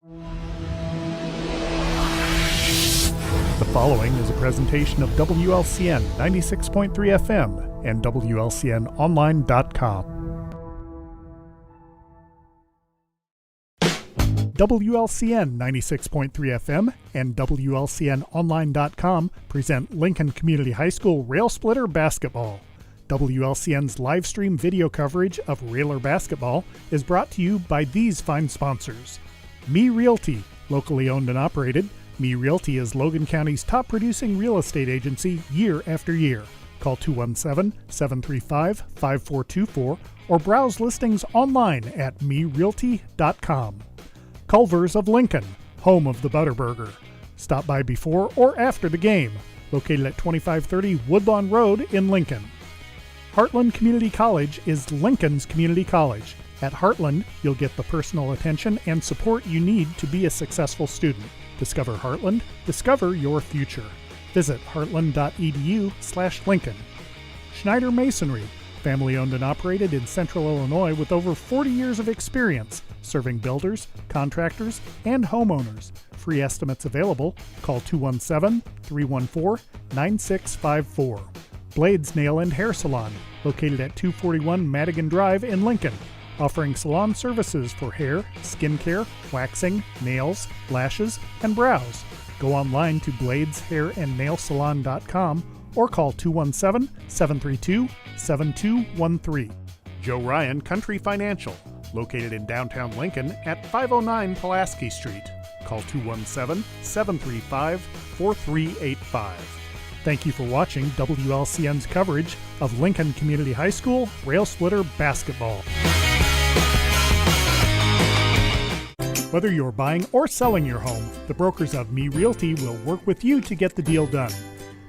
The following is a presentation of WLCN 96.3 FM and WLCNonline.com. WLCN 96.3 FM and WLCNonline.com present Lincoln Community High School Rail Splitter Basketball. WLCN's live stream video coverage of Railer basketball is brought to you by these fine sponsors. Me Realty, locally owned and operated. Me Realty is Logan County's top producing real estate agency year after year. Call 217-735-5424 or browse listings online at merealty.com. Culver's of Lincoln, home of the Butterburger. Stop by before or after the game, located at 2530 Woodlawn Road in Lincoln. Heartland Community College is Lincoln's community college. At Heartland, you'll get the personal attention and support you need to be a successful student. Discover Heartland, discover your future. Visit heartland.edu/Lincoln. Schneider Masonry, family owned and operated in Central Illinois with over 40 years of experience, serving builders, contractors, and homeowners. Free estimates available. Call 217-314-9654. Blades Nail and Hair Salon, located at 241 Madigan Drive in Lincoln, offering salon services for hair, skincare, waxing, nails, lashes, and brows. Go online to bladeshairandnailsalon.com or call 217-732-7213. Joe Ryan Country Financial, located in downtown Lincoln at 509 Pulaski Street. Call 217-735-4385. Thank you for watching WLCN's coverage of Lincoln Community High School Rail Splitter Basketball. Whether you're buying or selling your home, the brokers of Me Realty will work with you to get the deal done.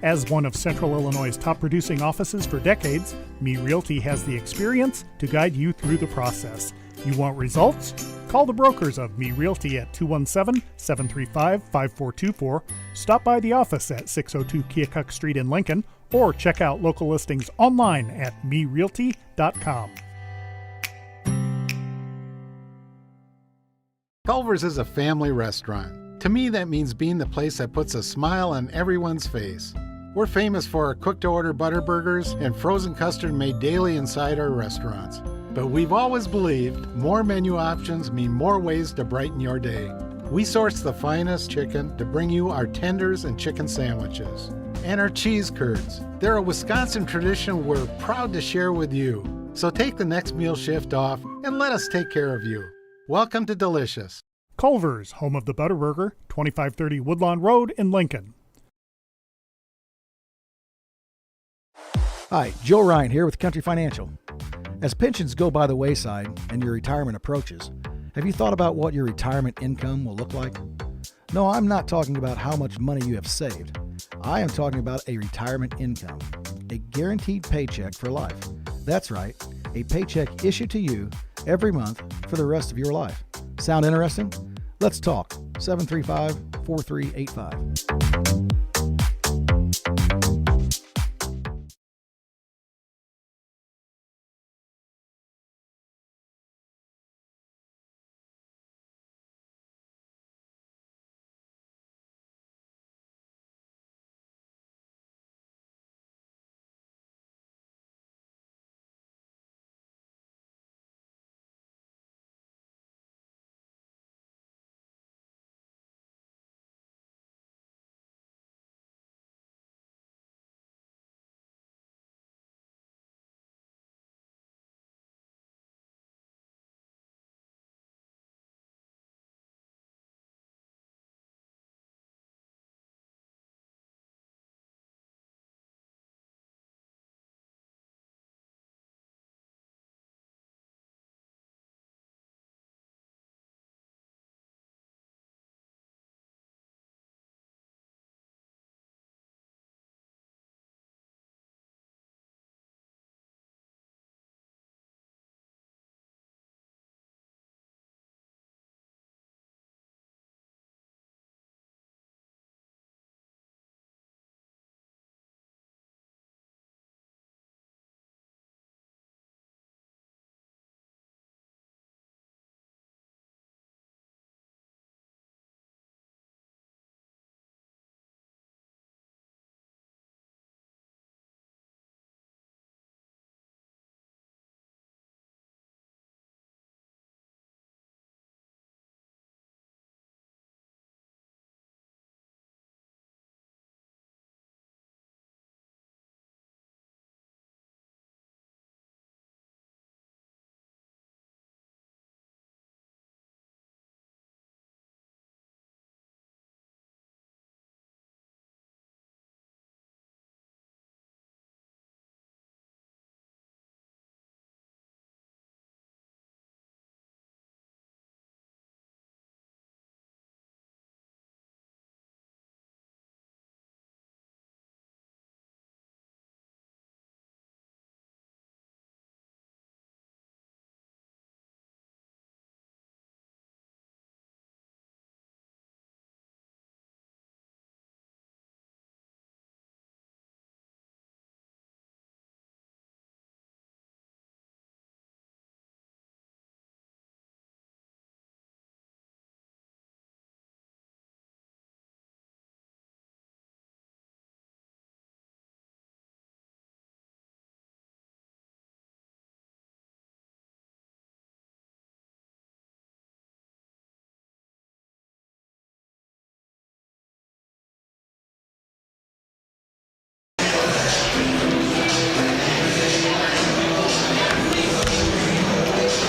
As one of Central Illinois' top producing offices for decades, Me Realty has the experience to guide you through the process. You want results? Call the brokers of Me Realty at 217-735-5424, stop by the office at 602 Keokuk Street in Lincoln, or check out local listings online at merealty.com. Culver's is a family restaurant. To me, that means being the place that puts a smile on everyone's face. We're famous for our cooked-to-order Butterburgers and frozen custard made daily inside our restaurants. But we've always believed more menu options mean more ways to brighten your day. We source the finest chicken to bring you our tenders and chicken sandwiches. And our cheese curds. They're a Wisconsin tradition we're proud to share with you. So take the next meal shift off and let us take care of you. Welcome to Delicious. Culver's, home of the Butterburger, 2530 Woodlawn Road in Lincoln. Hi, Joe Ryan here with Country Financial. As pensions go by the wayside and your retirement approaches, have you thought about what your retirement income will look like? No, I'm not talking about how much money you have saved. I am talking about a retirement income, a guaranteed paycheck for life. That's right, a paycheck issued to you every month for the rest of your life. Sound interesting? Let's talk. 735-4385.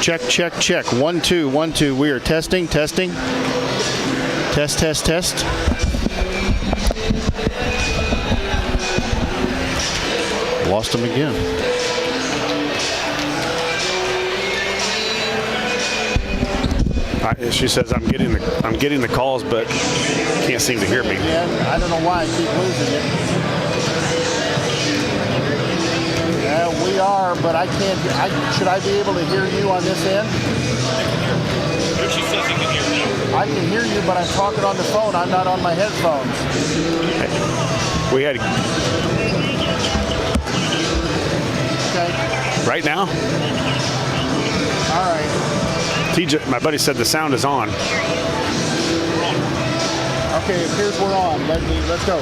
Check, check, check. 1, 2, 1, 2. We are testing. Test, test, test. Lost him again. She says, I'm getting the calls, but can't seem to hear me. Yeah, I don't know why I keep losing it. Yeah, we are, but I can't. Should I be able to hear you on this end? She says you can hear me. I can hear you, but I'm talking on the phone. I'm not on my headphones. We had Okay. right now. All right. TJ, my buddy said the sound is on. Okay, it appears we're on. Let's go.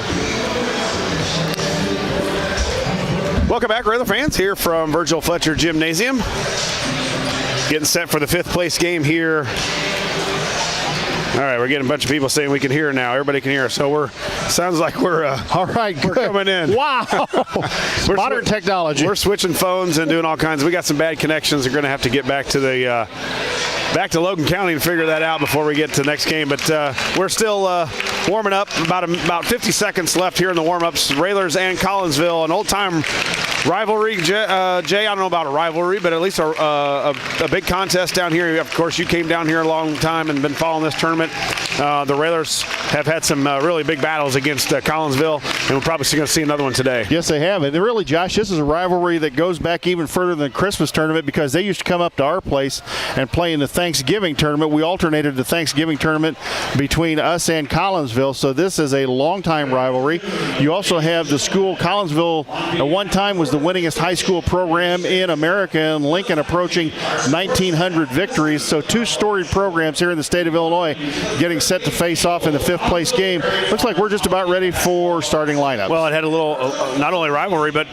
Welcome back, Railer fans, here from Virgil Fletcher Gymnasium. Getting set for the 5th place game here. All right, we're getting a bunch of people saying we can hear now. Everybody can hear us. So sounds like we're all right. We're coming in. Wow, modern technology. We're switching phones and doing all kinds. We got some bad connections. We're going to have to get back to the back to Logan County and figure that out before we get to the next game. But we're still warming up. About 50 seconds left here in the warm-ups. Railers and Collinsville, an old-time rivalry. Jay, I don't know about a rivalry, but at least a big contest down here. Of course, you came down here a long time and been following this tournament. The Railers have had some really big battles against Collinsville, and we're probably going to see another one today. Yes, they have. And really, Josh, this is a rivalry that goes back even further than the Christmas tournament, because they used to come up to our place and play in the Thanksgiving tournament. We alternated the Thanksgiving tournament between us and Collinsville, so this is a long-time rivalry. You also have the school. Collinsville at one time was the winningest high school program in America, and Lincoln approaching 1,900 victories. So two storied programs here in the state of Illinois getting set to face off in the 5th place game. Looks like we're just about ready for starting lineup. Well, it had a little, not only rivalry, but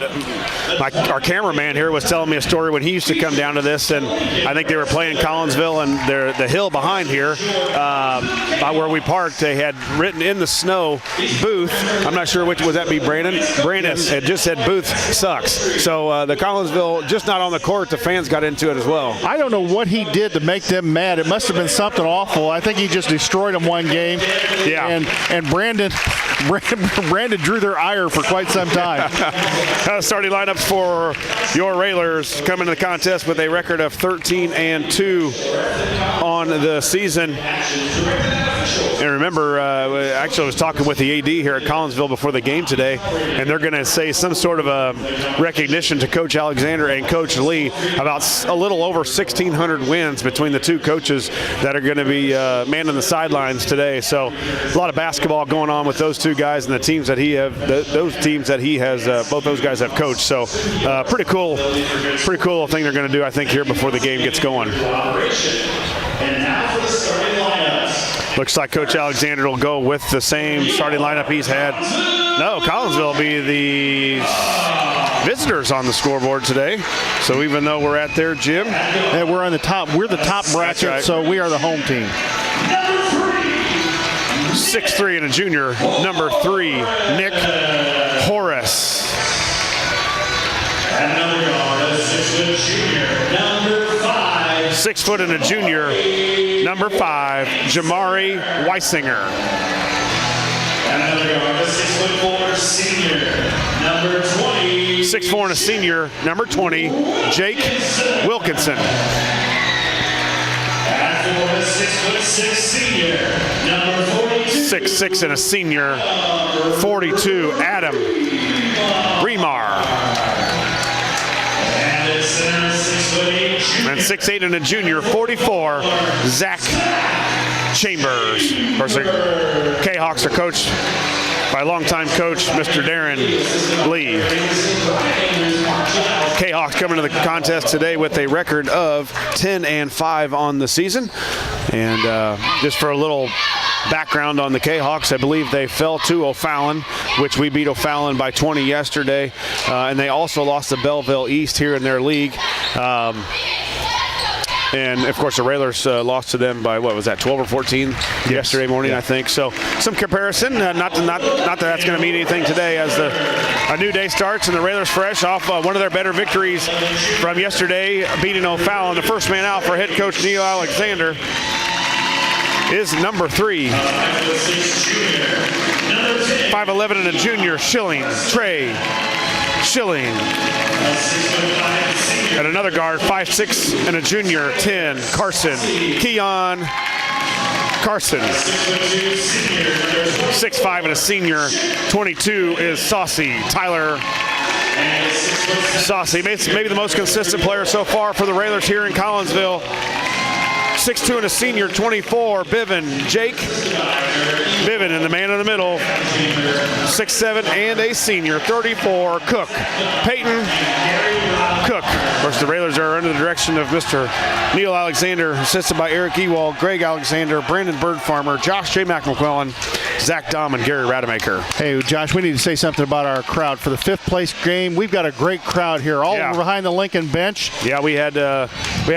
our cameraman here was telling me a story when he used to come down to this, and I think they were playing Collinsville, and the hill behind here, by where we parked, they had written in the snow, Booth. I'm not sure which, would that be Brandon? Brandon had just said Booth sucks. So the Collinsville, just not on the court, the fans got into it as well. I don't know what he did to make them mad. It must have been something awful. I think he just destroyed them one game. Yeah. And Brandon drew their ire for quite some time. Starting lineup for your Railers coming to the contest with a record of 13-2 on the season. And remember, actually I was talking with the AD here at Collinsville before the game today, and they're going to say some sort of a recognition to Coach Alexander and Coach Lee about a little over 1,600 wins between the two coaches that are going to be manning the sidelines today. So a lot of basketball going on with those two guys and the teams that those teams that he has, both those guys have coached. So pretty cool thing they're going to do, I think, here before the game gets going. Looks like Coach Alexander will go with the same starting lineup he's had. No, Collinsville will be the visitors on the scoreboard today. So even though we're at their gym, and we're on the top. We're the top bracket, right. So we are the home team. 6'3" and a junior, number 3, Nick Horace. And another guard, 6'4" junior, number 5. 6 foot and a junior, number 5, Jamari Weisinger. And another guard, 6'4" senior, number 20. 6'4" and a senior, number 20, Jake Wilkinson. And for the 6'6" senior, number 42. 6'6" and a senior, 42, Adam Remar. And 6'8" and a junior, 44, Zach Chambers. Of course, the K-Hawks are coached by longtime coach, Mr. Darren Lee. K-Hawks coming to the contest today with a record of 10-5 on the season. And just for a little background on the K-Hawks, I believe they fell to O'Fallon, which we beat O'Fallon by 20 yesterday. And they also lost to Belleville East here in their league. And, of course, the Railers lost to them by, what was that, 12 or 14 yesterday morning, I think. So some comparison. Not that that's going to mean anything today as a new day starts and the Railers fresh off one of their better victories from yesterday, beating O'Fallon. The first man out for head coach Neil Alexander is number 3. 5'11" and a junior, Trey Schilling. And another guard, 5'6" and a junior, 10, Keon Carson. 6'5" and a senior, 22 is Tyler Saucy. Maybe the most consistent player so far for the Railers here in Collinsville. 6'2" and a senior, 24, Jake Biven in the man in the middle. 6'7" and a senior, 34, Peyton Cook. Of course, the Railers are under the direction of Mr. Neil Alexander, assisted by Eric Ewald, Greg Alexander, Brandon Birdfarmer, Josh J. McMcClellan, Zach Dahm, and Gary Rademacher. Hey, Josh, we need to say something about our crowd. For the 5th place game, we've got a great crowd here, all behind the Lincoln bench. Yeah, we had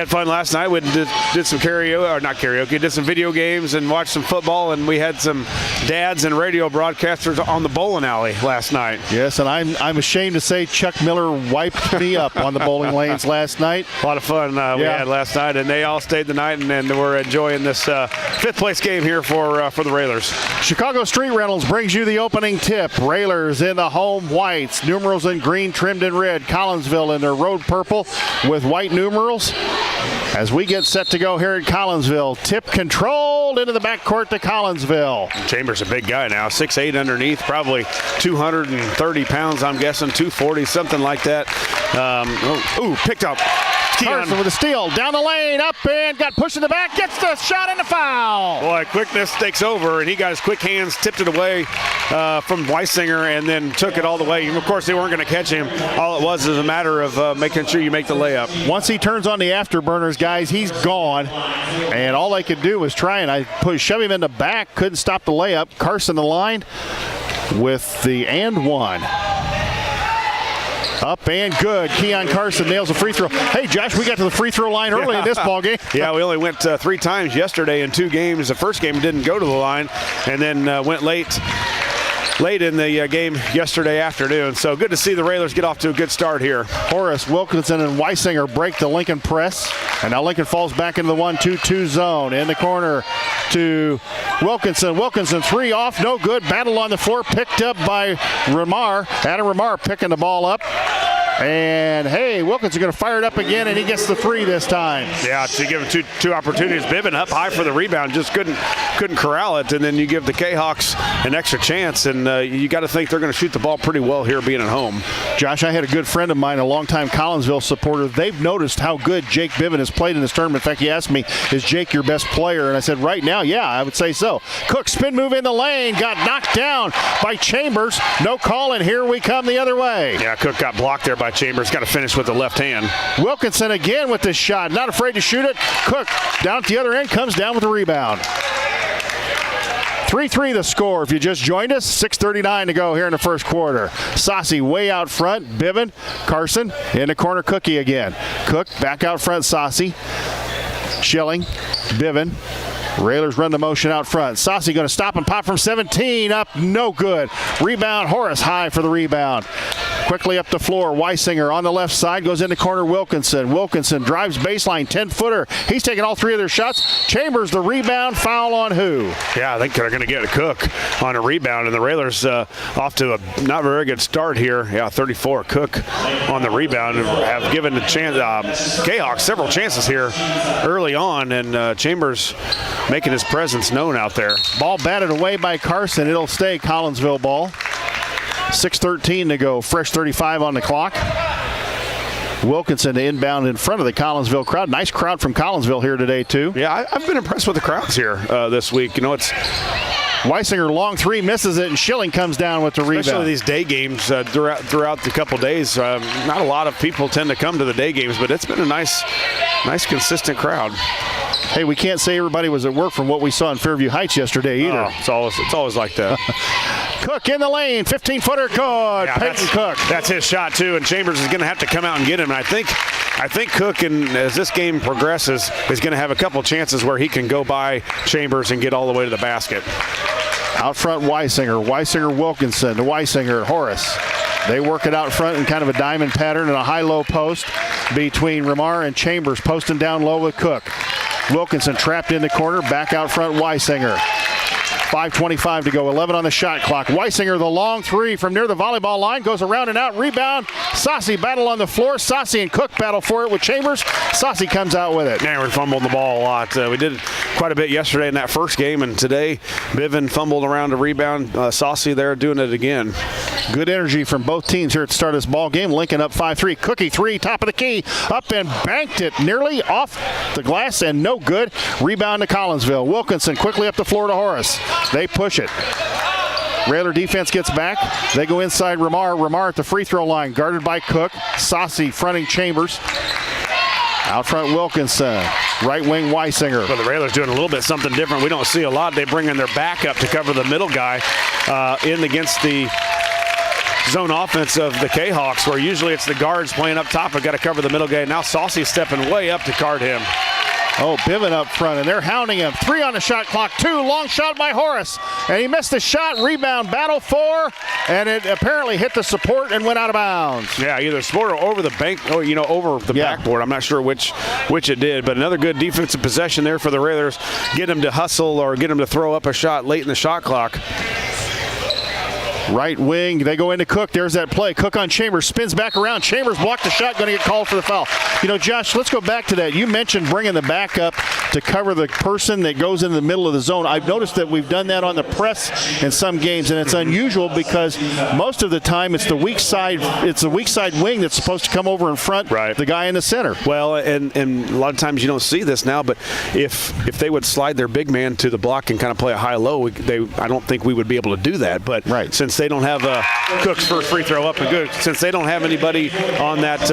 fun last night. We did some did some video games and watched some football, and we had some dads and radio broadcasters on the bowling alley last night. Yes, and I'm ashamed to say Chuck Miller wiped me up on the bowling lanes last night. A lot of fun we had last night, and they all stayed the night, and we're enjoying this 5th place game here for the Railers. Chicago Street Rentals brings you the opening tip. Railers in the home whites, numerals in green trimmed in red. Collinsville in their road purple with white numerals. As we get set to go here at Collinsville, tip controlled into the backcourt to Collinsville. Chambers a big guy now, 6'8" underneath, probably 230 pounds, I'm guessing, 240, something like that. Picked up. Carson with a steal, down the lane, up and got pushed in the back, gets the shot and the foul. Boy, quickness takes over, and he got his quick hands, tipped it away from Weisinger, and then took it all the way. And of course, they weren't going to catch him. All it was is a matter of making sure you make the layup. Once he turns on the afterburners, guys, he's gone. And all they could do was try and shove him in the back, couldn't stop the layup. Carson the line with the and one. Up and good. Keon Carson nails a free throw. Hey, Josh, we got to the free throw line early in this ball game. Yeah, we only went 3 times yesterday in 2 games. The first game didn't go to the line, and then went late in the game yesterday afternoon. So good to see the Railers get off to a good start here. Horace, Wilkinson, and Weisinger break the Lincoln press. And now Lincoln falls back into the 1-2-2 zone. In the corner to Wilkinson. Wilkinson 3 off, no good. Battle on the floor, picked up by Ramar. Adam Ramar picking the ball up. And, hey, Wilkinson going to fire it up again, and he gets the 3 this time. Yeah, to give him two opportunities. Biven up high for the rebound, just couldn't corral it. And then you give the K-Hawks an extra chance, and you got to think they're going to shoot the ball pretty well here being at home. Josh, I had a good friend of mine, a longtime Collinsville supporter. They've noticed how good Jake Biven has played in this tournament. In fact, he asked me, is Jake your best player? And I said, right now, yeah, I would say so. Cook spin move in the lane, got knocked down by Chambers. No call, and here we come the other way. Yeah, Cook got blocked there by Chambers. Got to finish with the left hand. Wilkinson again with this shot. Not afraid to shoot it. Cook down at the other end, comes down with the rebound. 3-3 the score. If you just joined us, 6:39 to go here in the first quarter. Saucy way out front. Biven, Carson in the corner. Cookie again. Cook back out front. Saucy, Schilling, Biven. Railers run the motion out front. Saucy going to stop and pop from 17. Up, no good. Rebound, Horace high for the rebound. Quickly up the floor, Weisinger on the left side, goes into corner Wilkinson. Wilkinson drives baseline, 10-footer. He's taking all 3 of their shots. Chambers the rebound, foul on who? Yeah, I think they're going to get a Cook on a rebound, and the Railers off to a not very good start here. Yeah, 34, Cook on the rebound. Have given the K-Hawks several chances here early on, and Chambers making his presence known out there. Ball batted away by Carson. It'll stay Collinsville ball. 6:13 to go. Fresh 35 on the clock. Wilkinson to inbound in front of the Collinsville crowd. Nice crowd from Collinsville here today, too. Yeah, I've been impressed with the crowds here this week. You know, it's Weisinger long 3 misses it, and Schilling comes down with the rebound. Especially these day games throughout the couple days. Not a lot of people tend to come to the day games, but it's been a nice consistent crowd. Hey, we can't say everybody was at work from what we saw in Fairview Heights yesterday either. Oh, it's always like that. Cook in the lane, 15-footer good. Yeah, Peyton Cook. That's his shot, too, and Chambers is going to have to come out and get him. And I think I think Cook, as this game progresses, is going to have a couple chances where he can go by Chambers and get all the way to the basket. Out front, Weisinger, Wilkinson to Weisinger, Horace. They work it out front in kind of a diamond pattern and a high-low post between Ramar and Chambers, posting down low with Cook. Wilkinson trapped in the corner, back out front, Weisinger. 5:25 to go, 11 on the shot clock. Weisinger, the long three from near the volleyball line, goes around and out, rebound. Saucy battle on the floor. Saucy and Cook battle for it with Chambers. Saucy comes out with it. Man, we're fumbling the ball a lot. We did quite a bit yesterday in that first game, and today Bivin fumbled around to rebound. Saucy there doing it again. Good energy from both teams here at the start of this ball game. Lincoln up 5-3. Cookie three, top of the key, up and banked it nearly off the glass and no good. Rebound to Collinsville. Wilkinson quickly up the floor to Horace. They push it. Railer defense gets back. They go inside Ramar. Ramar at the free throw line, guarded by Cook. Saucy fronting Chambers. Out front, Wilkinson. Right wing, Weisinger. Well, the Railers doing a little bit something different. We don't see a lot. They bring in their backup to cover the middle guy in against the zone offense of the K-Hawks, where usually it's the guards playing up top and got to cover the middle guy. Now Saucy stepping way up to guard him. Oh, Bivin up front, and they're hounding him. 3 on the shot clock, 2. Long shot by Horace. And he missed the shot. Rebound, battle 4. And it apparently hit the support and went out of bounds. Yeah, either support or over the bank, or, over the backboard. I'm not sure which it did. But another good defensive possession there for the Railers. Get him to hustle or get him to throw up a shot late in the shot clock. Right wing, they go into Cook. There's that play. Cook on Chambers, spins back around. Chambers blocked the shot, going to get called for the foul. Josh, let's go back to that. You mentioned bringing the backup to cover the person that goes in the middle of the zone. I've noticed that we've done that on the press in some games, and it's unusual because most of the time it's the weak side. It's the weak side wing that's supposed to come over in front. Right. The guy in the center. Well, and a lot of times you don't see this now, but if they would slide their big man to the block and kind of play a high-low, I don't think we would be able to do that. But right. Since they don't have Cook's first free throw up and good, since they don't have anybody on that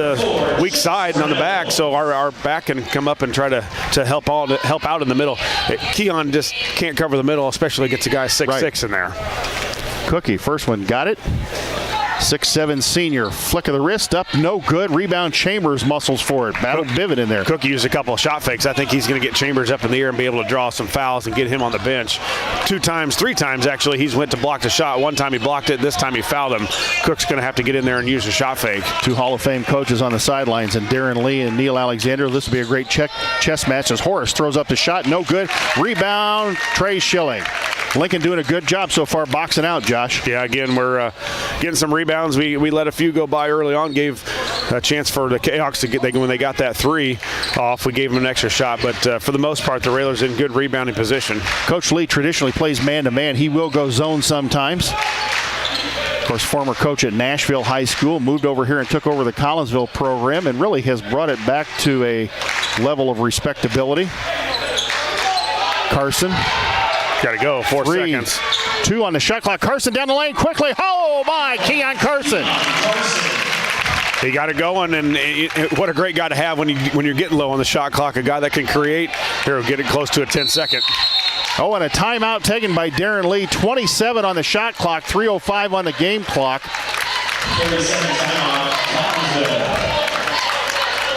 weak side and on the back, so our back can come up and try to help out in the middle. Keon just can't cover the middle, especially gets a guy 6'6" in there. Cookie, first one, got it. 6'7" senior, flick of the wrist up, no good. Rebound, Chambers muscles for it. Battle Bivin in there. Cook used a couple of shot fakes. I think he's going to get Chambers up in the air and be able to draw some fouls and get him on the bench. 3 times actually, he's went to block the shot. One time he blocked it, this time he fouled him. Cook's going to have to get in there and use a shot fake. 2 Hall of Fame coaches on the sidelines, and Darren Lee and Neil Alexander. This will be a great chess match as Horace throws up the shot, no good. Rebound, Trey Schilling. Lincoln doing a good job so far boxing out, Josh. Yeah, again, we're getting some rebounds. We let a few go by early on, gave a chance for the K-Hawks to get, when they got that 3 off, we gave them an extra shot. But for the most part, the Railers in good rebounding position. Coach Lee traditionally plays man-to-man. He will go zone sometimes. Of course, former coach at Nashville High School, moved over here and took over the Collinsville program and really has brought it back to a level of respectability. Carson. Got to go, 4 seconds. 2 on the shot clock. Carson down the lane quickly. Oh, my, Keon Carson. He got it going, and what a great guy to have when you're getting low on the shot clock, a guy that can create. Here, we'll get it close to a 10-second. Oh, and a timeout taken by Darren Lee. 27 on the shot clock, 3:05 on the game clock.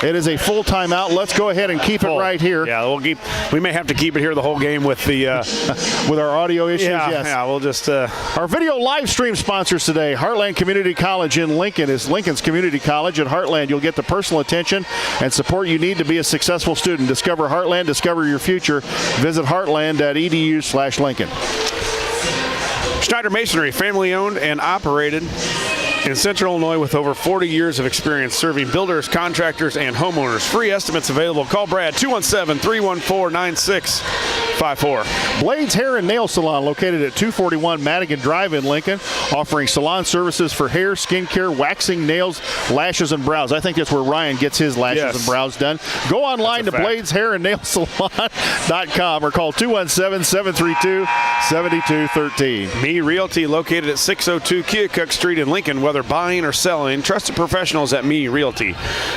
It is a full timeout. Let's go ahead and keep it right here. Yeah, we may have to keep it here the whole game with the with our audio issues. Yeah, yes. Yeah, we'll just our video live stream sponsors today. Heartland Community College in Lincoln is Lincoln's community college. At Heartland, you'll get the personal attention and support you need to be a successful student. Discover Heartland, discover your future. Visit heartland.edu/Lincoln. Schneider Masonry, family owned and operated in Central Illinois with over 40 years of experience serving builders, contractors, and homeowners. Free estimates available. Call Brad 217-314-9654. Blades Hair and Nail Salon located at 241 Madigan Drive in Lincoln, offering salon services for hair, skincare, waxing, nails, lashes, and brows. I think that's where Ryan gets his lashes and brows done. Go online to bladeshairandnailsalon.com or call 217-732-7213. Me Realty located at 602 Keokuk Street in Lincoln. Whether buying or selling, trusted professionals at Me Realty.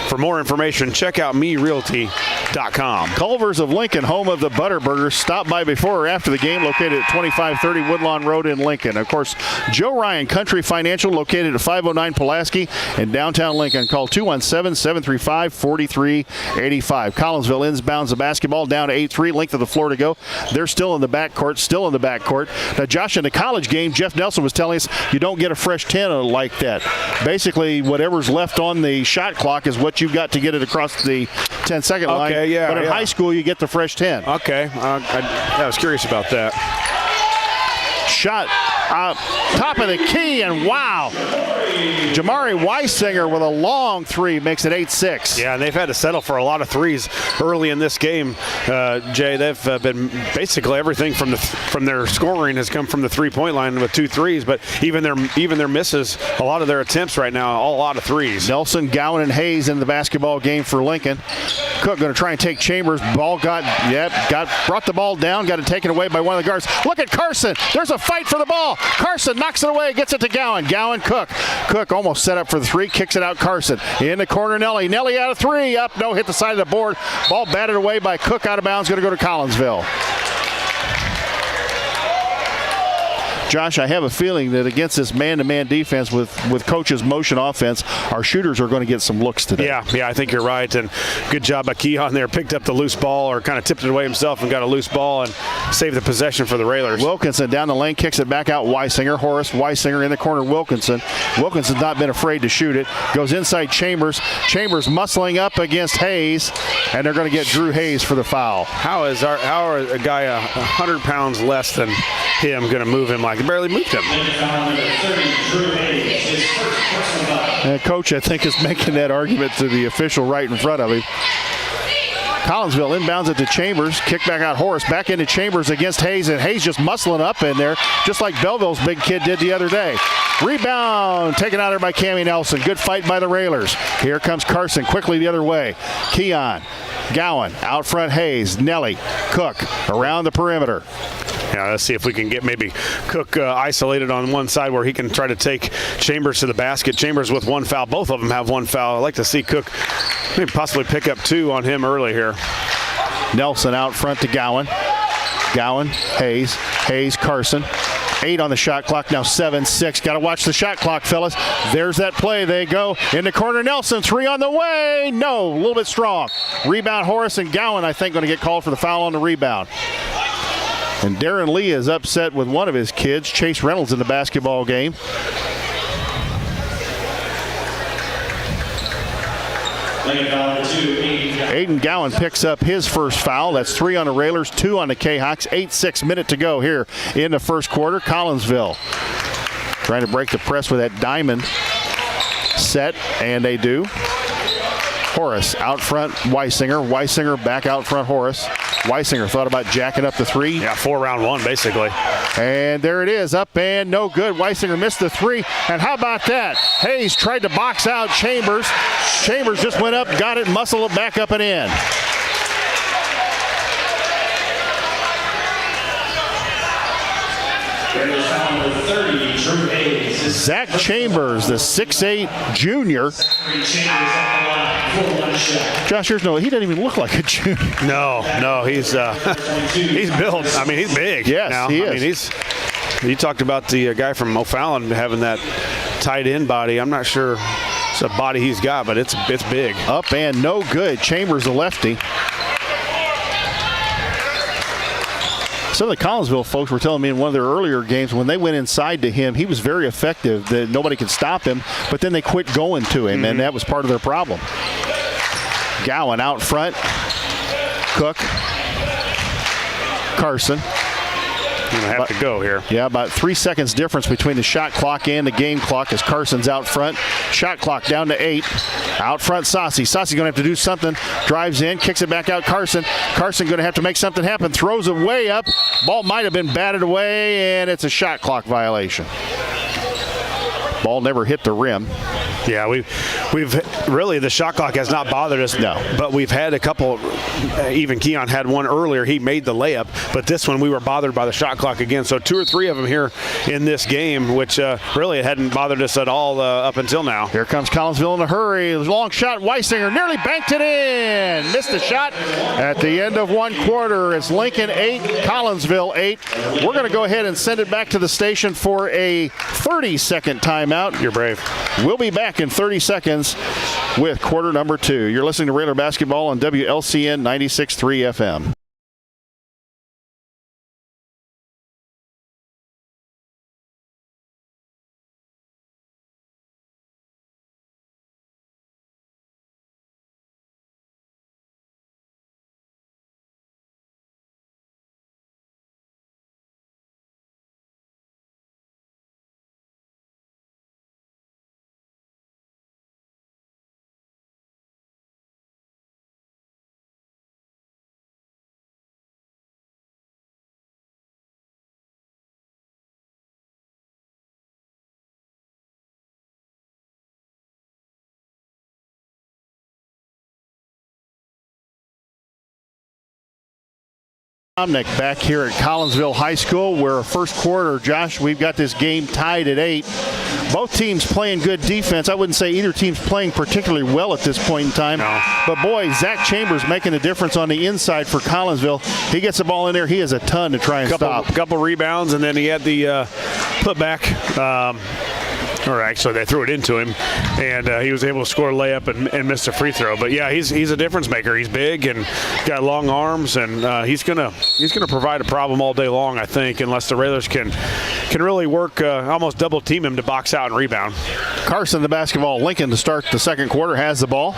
For more information, check out merealty.com. Culver's of Lincoln, home of the Butterburgers. Stop by before or after the game, located at 2530 Woodlawn Road in Lincoln. Of course, Joe Ryan Country Financial, located at 509 Pulaski in downtown Lincoln. Call 217-735-4385. Collinsville inbounds the basketball down to 8-3, length of the floor to go. They're still in the backcourt, Now, Josh, in the college game, Jeff Nelson was telling us you don't get a fresh 10 like that. Basically, whatever's left on the shot clock is what you've got to get it across the 10-second line. Okay, yeah. But in high school, you get the fresh 10. Okay. I was curious about that. Shot top of the key, and wow. Jamari Weisinger with a long three makes it 8-6. Yeah, and they've had to settle for a lot of threes early in this game, Jay. They've been basically everything from their scoring has come from the three-point line with 2 threes, but even their misses, a lot of their attempts right now, a lot of threes. Nelson, Gowan, and Hayes in the basketball game for Lincoln. Cook going to try and take Chambers. Brought the ball down, got it taken away by one of the guards. Look at Carson. There's a fight for the ball. Carson knocks it away, gets it to Gowan. Cook. Cook almost set up for the three, kicks it out. Carson in the corner. Nelly out of three. Up, no, hit the side of the board. Ball batted away by Cook, out of bounds, going to go to Collinsville. Josh, I have a feeling that against this man-to-man defense with Coach's motion offense, our shooters are going to get some looks today. Yeah, I think you're right. And good job by Keon there. Picked up the loose ball, or kind of tipped it away himself and got a loose ball and saved the possession for the Railers. Wilkinson down the lane, kicks it back out. Weisinger in the corner. Wilkinson's not been afraid to shoot it. Goes inside Chambers. Chambers muscling up against Hayes, and they're going to get Drew Hayes for the foul. How are a guy 100 pounds less than him going to move him like? He barely moved him. And Coach, I think, is making that argument to the official right in front of him. Collinsville inbounds it to Chambers. Kick back out Horace. Back into Chambers against Hayes, and Hayes just muscling up in there, just like Belleville's big kid did the other day. Rebound taken out there by Cammie Nelson. Good fight by the Railers. Here comes Carson quickly the other way. Keon, Gowan, out front Hayes, Nelly, Cook around the perimeter. Yeah, let's see if we can get maybe Cook isolated on one side where he can try to take Chambers to the basket. Chambers with one foul. Both of them have one foul. I'd like to see Cook maybe possibly pick up 2 on him early here. Nelson out front to Gowan. Hayes, Carson. 8 on the shot clock, now 7-6. Got to watch the shot clock, fellas. There's that play. They go in the corner. Nelson, 3 on the way. No, a little bit strong. Rebound, Horace, and Gowan, I think, going to get called for the foul on the rebound. And Darren Lee is upset with one of his kids, Chase Reynolds, in the basketball game. Aiden Gowan picks up his first foul. That's 3 on the Railers, 2 on the K-Hawks. 8:06 minute to go here in the first quarter. Collinsville trying to break the press with that diamond set, and they do. Horace out front, Weisinger back out front, Horace. Weisinger thought about jacking up the 3. Yeah, 4-round 1 basically. And there it is, up and no good. Weisinger missed the 3. And how about that? Hayes tried to box out Chambers. Chambers just went up, got it, muscled it back up and in. Zach Chambers, the 6'8 junior. Josh, he doesn't even look like a junior. No, he's built. I mean, he's big. Yes, now. he is. You talked about the guy from O'Fallon having that tight end body. I'm not sure it's a body he's got, but it's big. Up and no good. Chambers, the lefty. Some of the Collinsville folks were telling me in one of their earlier games when they went inside to him, he was very effective, that nobody could stop him, but then they quit going to him, and that was part of their problem. Gowan out front. Cook. Carson. Going to have to go here. Yeah, about 3 seconds difference between the shot clock and the game clock as Carson's out front. Shot clock down to 8. Out front, Saucy. Saucy's going to have to do something. Drives in, kicks it back out. Carson going to have to make something happen. Throws it way up. Ball might have been batted away, and it's a shot clock violation. Ball never hit the rim. Yeah, we've really, the shot clock has not bothered us. No. But we've had a couple, even Keon had one earlier. He made the layup, but this one we were bothered by the shot clock again. So 2 or 3 of them here in this game, which really it hadn't bothered us at all up until now. Here comes Collinsville in a hurry. Long shot, Weisinger nearly banked it in. Missed the shot at the end of 1 quarter. It's Lincoln 8, Collinsville 8. We're going to go ahead and send it back to the station for a 30-second timeout. You're brave. We'll be back in 30 seconds with quarter number 2. You're listening to Railer Basketball on WLCN 96.3 FM. Back here at Collinsville High School, where first quarter, Josh, we've got this game tied at 8. Both teams playing good defense. I wouldn't say either team's playing particularly well at this point in time. No. But boy, Zach Chambers making a difference on the inside for Collinsville. He gets the ball in there. He has a ton to try and stop. Couple rebounds, and then he had the putback. Or actually, they threw it into him, and he was able to score a layup and miss a free throw. But yeah, he's a difference maker. He's big and got long arms, and he's gonna provide a problem all day long, I think, unless the Railers can really work almost double team him to box out and rebound. Carson, the basketball. Lincoln to start the second quarter has the ball.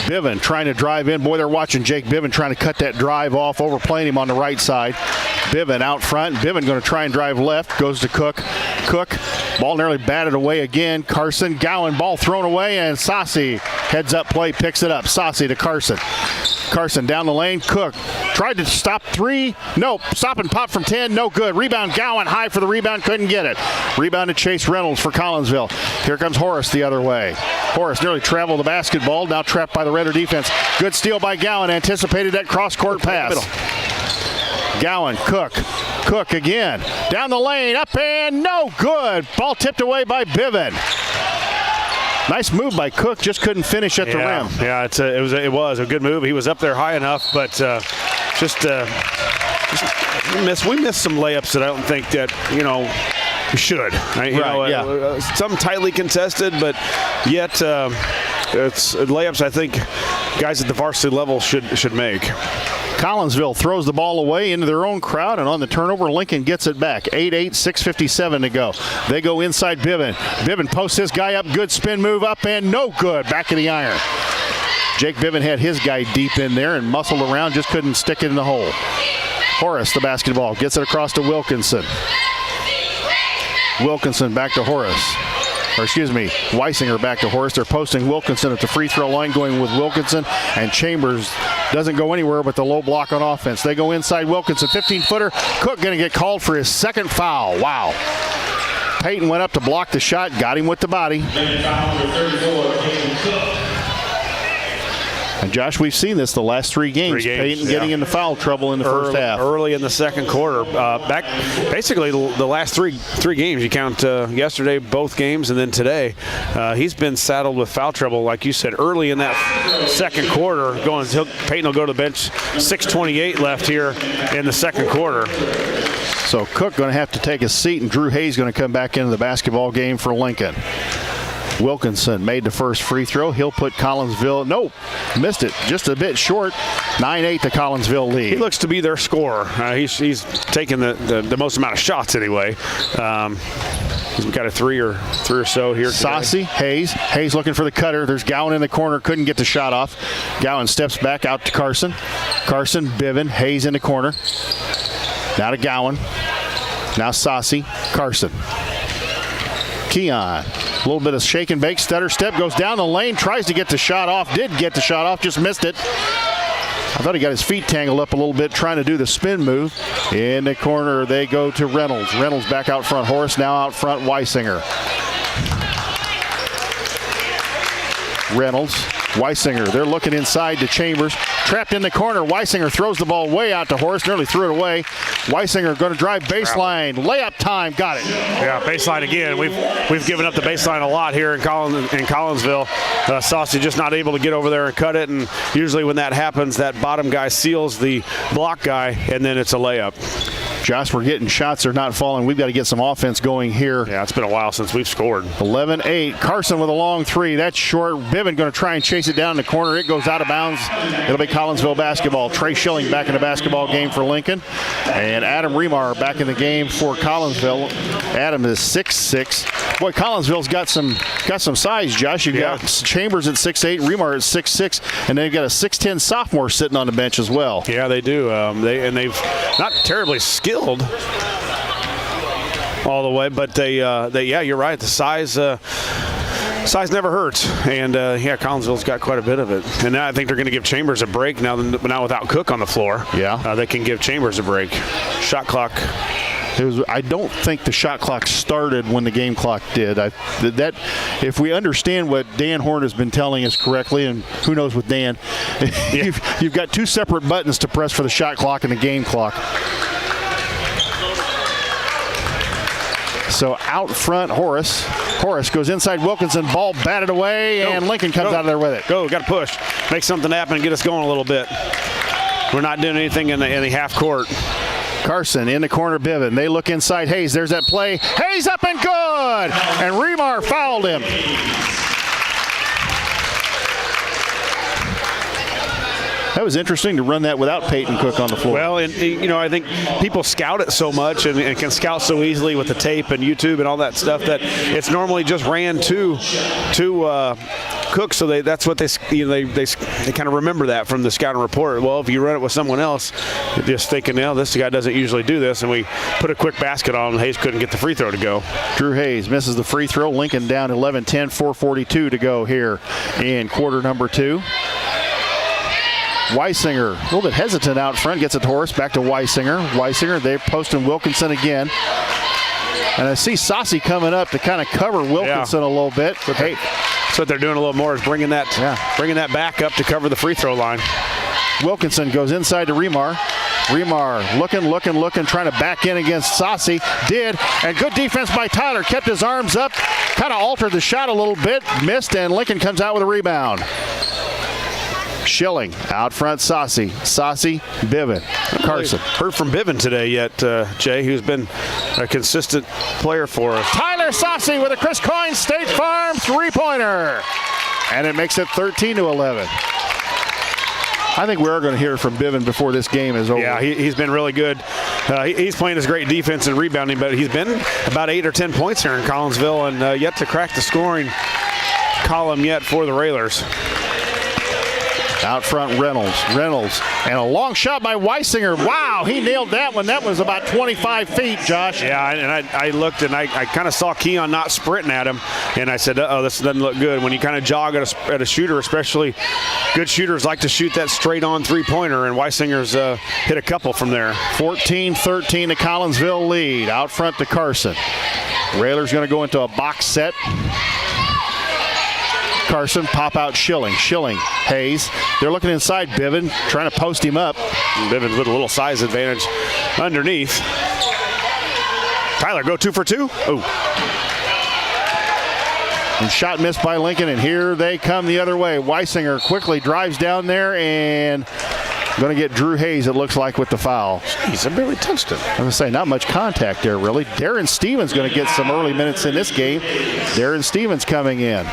Biven trying to drive in. Boy, they're watching Jake Biven trying to cut that drive off, overplaying him on the right side. Biven out front. Biven going to try and drive left. Goes to Cook. Cook, ball nearly batted away again. Carson, Gowan, ball thrown away, and Saucy heads up play, picks it up. Saucy to Carson. Carson down the lane. Cook tried to stop 3. Nope. Stop and pop from 10. No good. Rebound. Gowan high for the rebound. Couldn't get it. Rebound to Chase Reynolds for Collinsville. Here comes Horace the other way. Horace nearly traveled the basketball. Now trapped by the Raider defense. Good steal by Gowan. Anticipated that cross-court pass. Gowan, Cook. Cook again. Down the lane. Up and no good. Ball tipped away by Biven. Nice move by Cook, just couldn't finish at the rim. Yeah, it was a good move. He was up there high enough, but we missed some layups that I don't think that we should. Right? Some tightly contested, but yet it's layups I think guys at the varsity level should make. Collinsville throws the ball away into their own crowd, and on the turnover, Lincoln gets it back. 8-8, 6:57 to go. They go inside Biven. Biven posts his guy up, good spin move up, and no good. Back of the iron. Jake Biven had his guy deep in there and muscled around, just couldn't stick it in the hole. Horace, the basketball, gets it across to Wilkinson. Wilkinson back to Horace. Or excuse me, Weisinger back to Horace. They're posting Wilkinson at the free throw line, going with Wilkinson, and Chambers doesn't go anywhere but the low block on offense. They go inside Wilkinson, 15-footer. Cook going to get called for his second foul. Wow. Payton went up to block the shot, got him with the body. And Josh, we've seen this the last 3 games. Payton getting into foul trouble in the first half. Early in the second quarter. Back basically the last three games. You count yesterday, both games, and then today. He's been saddled with foul trouble, like you said, early in that second quarter. Payton will go to the bench. 6:28 left here in the second quarter. So Cook going to have to take a seat, and Drew Hayes going to come back into the basketball game for Lincoln. Wilkinson made the first free throw. He'll put Collinsville, missed it, just a bit short. 9-8 the Collinsville lead. He looks to be their scorer. He's taken the most amount of shots anyway. He's got a three or so here. Saucy, Hayes looking for the cutter. There's Gowan in the corner, couldn't get the shot off. Gowan steps back out to Carson. Carson, Biven, Hayes in the corner. Now to Gowan. Now Saucy, Carson. Keon. A little bit of shake and bake, stutter step, goes down the lane, tries to get the shot off, did get the shot off, just missed it. I thought he got his feet tangled up a little bit trying to do the spin move. In the corner, they go to Reynolds. Reynolds back out front. Horace now out front. Weisinger. Reynolds, Weisinger, they're looking inside to Chambers. Trapped in the corner, Weisinger throws the ball way out to Horace, nearly threw it away. Weisinger going to drive baseline, layup time, got it. Yeah, baseline again. We've given up the baseline a lot here in Collinsville. Saucy just not able to get over there and cut it, and usually when that happens, that bottom guy seals the block guy, and then it's a layup. Josh, we're getting shots. They're not falling. We've got to get some offense going here. Yeah, it's been a while since we've scored. 11-8. Carson with a long three. That's short. Biven going to try and chase it down in the corner. It goes out of bounds. It'll be Collinsville basketball. Trey Schilling back in the basketball game for Lincoln. And Adam Remar back in the game for Collinsville. Adam is 6'6". Boy, Collinsville's got some size, Josh. You've got Chambers at 6'8", Remar at 6'6", and they've got a 6'10" sophomore sitting on the bench as well. Yeah, they do. They've not terribly skilled all the way, but they yeah, you're right. The size never hurts, and Collinsville's got quite a bit of it. And now I think they're going to give Chambers a break now without Cook on the floor. Yeah, they can give Chambers a break. Shot clock. I don't think the shot clock started when the game clock did. If we understand what Dan Horn has been telling us correctly, and who knows with Dan, you've got two separate buttons to press for the shot clock and the game clock. So out front, Horace. Horace goes inside Wilkinson, ball batted away, and Lincoln comes out of there with it. Got to push. Make something happen and get us going a little bit. We're not doing anything in the half court. Carson in the corner, Biven. They look inside Hayes. There's that play. Hayes up and good! And Remar fouled him. That was interesting to run that without Peyton Cook on the floor. Well, and I think people scout it so much and can scout so easily with the tape and YouTube and all that stuff that it's normally just ran to Cook. So that's what they kind of remember that from the scouting report. Well, if you run it with someone else, you're just thinking, this guy doesn't usually do this, and we put a quick basket on, and Hayes couldn't get the free throw to go. Drew Hayes misses the free throw. Lincoln down 11-10, 4:42 to go here in quarter number 2. Weisinger, a little bit hesitant out front, gets it to Horace, back to Weisinger. Weisinger, they're posting Wilkinson again. And I see Saucy coming up to kind of cover Wilkinson a little bit. But that's what they're doing a little more, is bringing that back up to cover the free throw line. Wilkinson goes inside to Remar. Remar looking, trying to back in against Saucy. Did, and good defense by Tyler. Kept his arms up, kind of altered the shot a little bit, missed, and Lincoln comes out with a rebound. Schilling out front, Saucy, Biven, Carson. Heard from Biven today yet, Jay, who's been a consistent player for us. Tyler Saucy with a Chris Coyne State Farm three-pointer. And it makes it 13-11. I think we are going to hear from Biven before this game is over. Yeah, he's been really good. He's playing his great defense and rebounding, but he's been about 8 or 10 points here in Collinsville and yet to crack the scoring column yet for the Railers. Out front, Reynolds, and a long shot by Weisinger. Wow, he nailed that one. That was about 25 feet, Josh. Yeah, and I looked, and I kind of saw Keon not sprinting at him, and I said, this doesn't look good. When you kind of jog at a shooter, especially good shooters like to shoot that straight-on three-pointer, and Weisinger's hit a couple from there. 14-13 to Collinsville lead. Out front to Carson. Railers going to go into a box set. Carson, pop out Schilling, Hayes. They're looking inside Biven, trying to post him up. Biven with a little size advantage underneath. Tyler, go 2 for 2. Oh. And shot missed by Lincoln, and here they come the other way. Weisinger quickly drives down there and going to get Drew Hayes, it looks like, with the foul. Jeez, I barely touched him. I was going to say, not much contact there, really. Darren Stevens going to get some early minutes in this game. Darren Stevens coming in.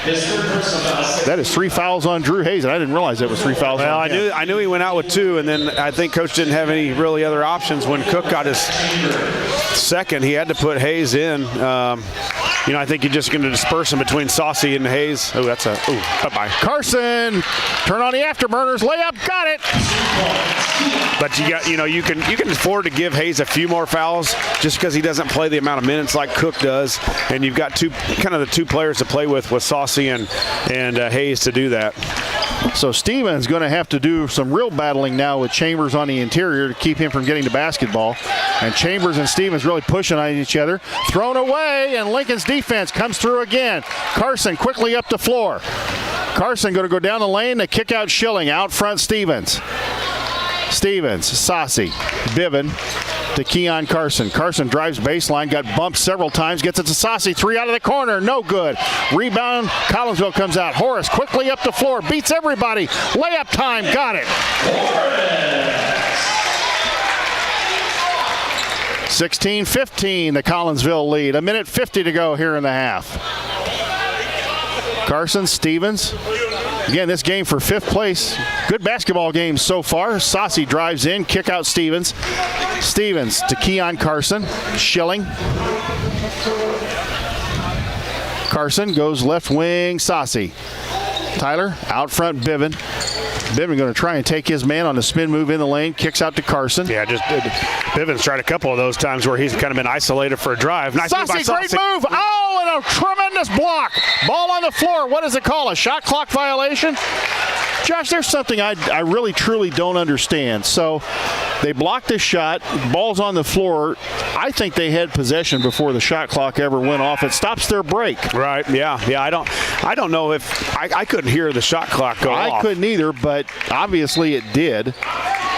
That is 3 fouls on Drew Hayes, and I didn't realize that was 3 fouls on him. I knew he went out with 2, and then I think Coach didn't have any really other options. When Cook got his second, he had to put Hayes in. I think you're just going to disperse him between Saucy and Hayes. Oh, that's up-by. Carson, turn on the afterburners, layup, got it. But you can afford to give Hayes a few more fouls just because he doesn't play the amount of minutes like Cook does, and you've got the two players to play with Saucy and Hayes to do that. So Stevens going to have to do some real battling now with Chambers on the interior to keep him from getting the basketball. And Chambers and Stevens really pushing on each other. Thrown away, and Lincoln's defense comes through again. Carson quickly up the floor. Carson going to go down the lane to kick out Schilling. Out front, Stevens. Stevens, Saucy, Biven to Keon Carson. Carson drives baseline, got bumped several times, gets it to Saucy. 3 out of the corner, no good. Rebound, Collinsville comes out. Horace quickly up the floor, beats everybody. Layup time, got it. 16-15, the Collinsville lead. 1:50 to go here in the half. Carson, Stevens. Again, this game for 5th place. Good basketball game so far. Saucy drives in, kick out Stevens. Stevens to Keon Carson. Schilling. Carson goes left wing, Saucy. Tyler, out front, Biven. Biven going to try and take his man on the spin move in the lane, kicks out to Carson. Yeah, just Biven's tried a couple of those times where he's kind of been isolated for a drive. Nice Saucy, move by great Saucy. move. Oh, and a tremendous block. Ball on the floor. What does it call? A shot clock violation? Josh, there's something I really, truly don't understand. So they blocked this shot. Ball's on the floor. I think they had possession before the shot clock ever went off. It stops their break. Right, yeah. I don't know if I couldn't hear the shot clock go off. I couldn't either, but obviously it did.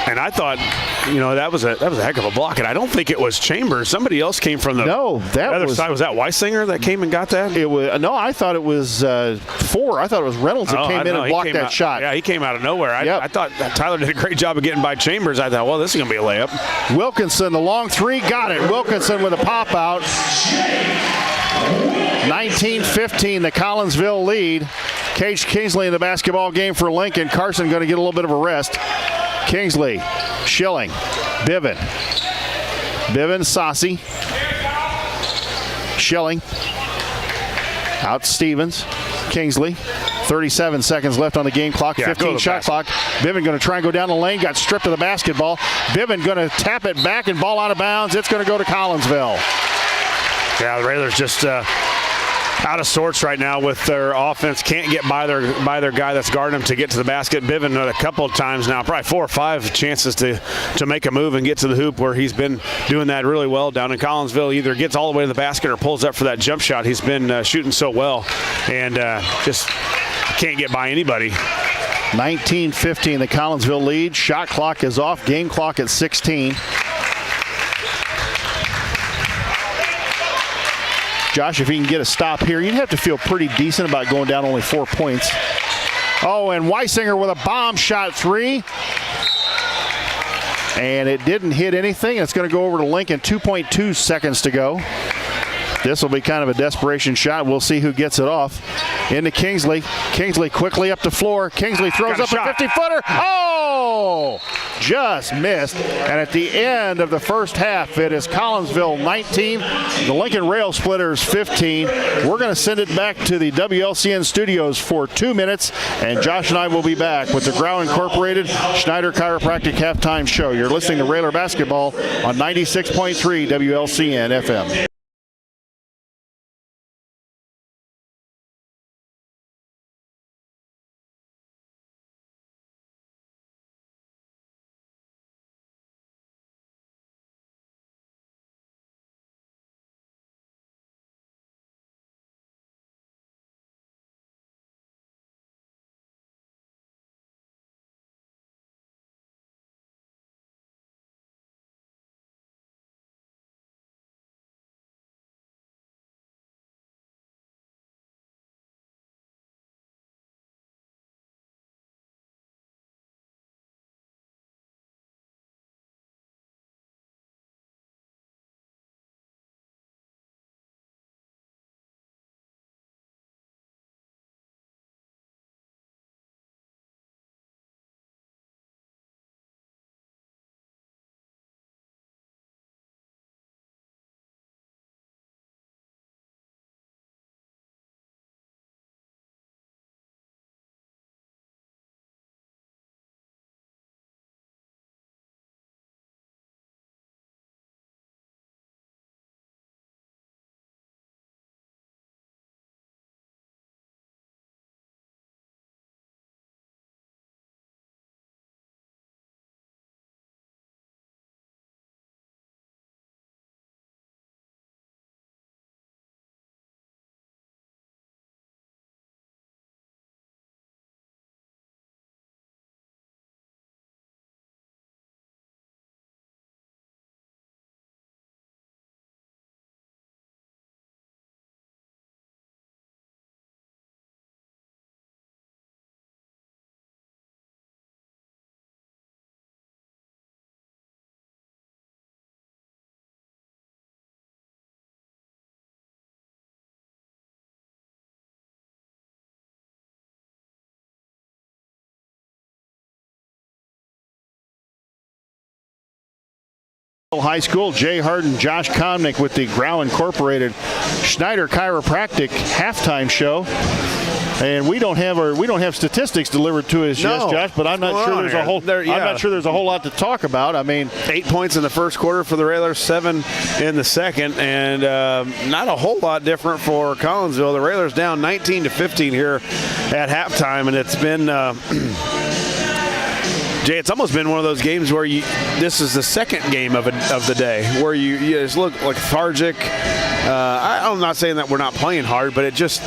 And I thought, that was a heck of a block. And I don't think it was Chambers. Somebody else came from the other side. Was that Weisinger that came and got that? It was I thought it was 4. I thought it was Reynolds that came in and blocked that shot. Yeah, he came out of nowhere. I thought that Tyler did a great job of getting by Chambers. I thought, well, this is going to be a layup. Wilkinson, the long 3, got it. Wilkinson with a pop out. 19-15, the Collinsville lead. Cage Kingsley in the basketball game for Lincoln. Carson going to get a little bit of a rest. Kingsley, Schilling, Biven, Saucy, Schilling, out Stevens, Kingsley. 37 seconds left on the game clock, 15 shot clock. Biven going to try and go down the lane, got stripped of the basketball. Biven going to tap it back and ball out of bounds. It's going to go to Collinsville. Yeah, the Railers just out of sorts right now with their offense. Can't get by their guy that's guarding them to get to the basket. Biven a couple of times now, probably 4 or 5 chances to make a move and get to the hoop, where he's been doing that really well down in Collinsville. Either gets all the way to the basket or pulls up for that jump shot. He's been shooting so well, and just can't get by anybody. 19-15, the Collinsville lead. Shot clock is off. Game clock at 16. Josh, if he can get a stop here, you'd have to feel pretty decent about going down only 4 points. Oh, and Weisinger with a bomb shot 3. And it didn't hit anything. It's going to go over to Lincoln. 2.2 seconds to go. This will be kind of a desperation shot. We'll see who gets it off. Into Kingsley. Kingsley quickly up the floor. Kingsley throws up a 50-footer. Oh! Just missed. And at the end of the first half, it is Collinsville 19, the Lincoln Rail Splitters 15. We're going to send it back to the WLCN studios for 2 minutes, and Josh and I will be back with the Grau Incorporated Schneider Chiropractic halftime show. You're listening to Railer Basketball on 96.3 WLCN FM. High School. Jay Harden, Josh Komnick with the Grau Incorporated Schneider Chiropractic halftime show. And we don't have statistics delivered to us yet, Josh. But I'm not sure there's a whole lot to talk about. I mean, 8 points in the first quarter for the Railers, 7 in the second, and not a whole lot different for Collinsville. The Railers down 19-15 here at halftime, and it's been. Jay, it's almost been one of those games where this is the second game of the day where you just look lethargic. I'm not saying that we're not playing hard, but it just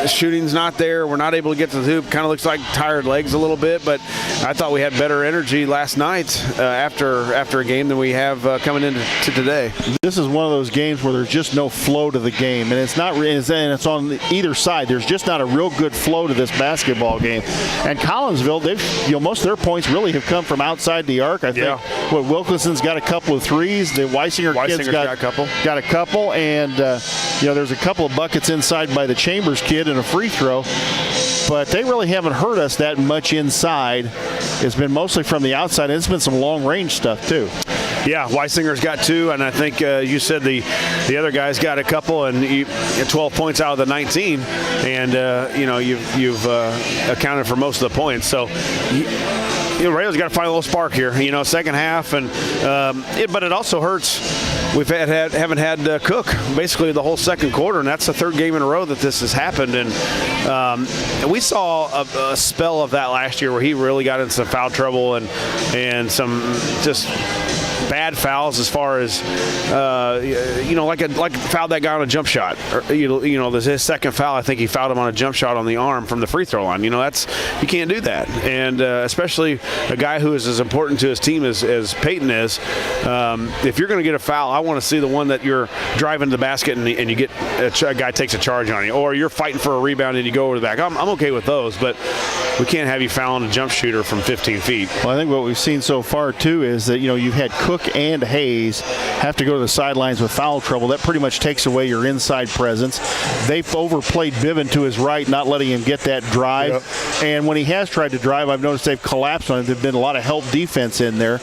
shooting's not there. We're not able to get to the hoop. Kind of looks like tired legs a little bit, but I thought we had better energy last night after a game than we have coming into today. This is one of those games where there's just no flow to the game, and it's it's on either side. There's just not a real good flow to this basketball game. And Collinsville, most of their points really have come from outside the arc. I think Wilkinson's got a couple of threes. The Weisinger kid's got a couple, and there's a couple of buckets inside by the Chambers kid and a free throw. But they really haven't hurt us that much inside. It's been mostly from the outside, and it's been some long-range stuff too. Yeah, Weisinger's got 2, and I think you said the other guy's got a couple, and 12 points out of the 19, and you've accounted for most of the points. So Railers got to find a little spark here. Second half, and but it also hurts. Haven't had Cook basically the whole second quarter, and that's the third game in a row that this has happened. And we saw a spell of that last year where he really got into some foul trouble and some just bad fouls as far as like fouled that guy on a jump shot. His second foul, I think he fouled him on a jump shot on the arm from the free throw line. You can't do that, and especially a guy who is as important to his team as Peyton is. If you're going to get a foul, I want to see the one that you're driving to the basket and you get a guy takes a charge on you, or you're fighting for a rebound and you go over the back. I'm okay with those, but we can't have you fouling a jump shooter from 15 feet. Well, I think what we've seen so far too is that you've had Cook and Hayes have to go to the sidelines with foul trouble. That pretty much takes away your inside presence. They've overplayed Bivin to his right, not letting him get that drive. Yep. And when he has tried to drive, I've noticed they've collapsed on him. There's been a lot of help defense in there.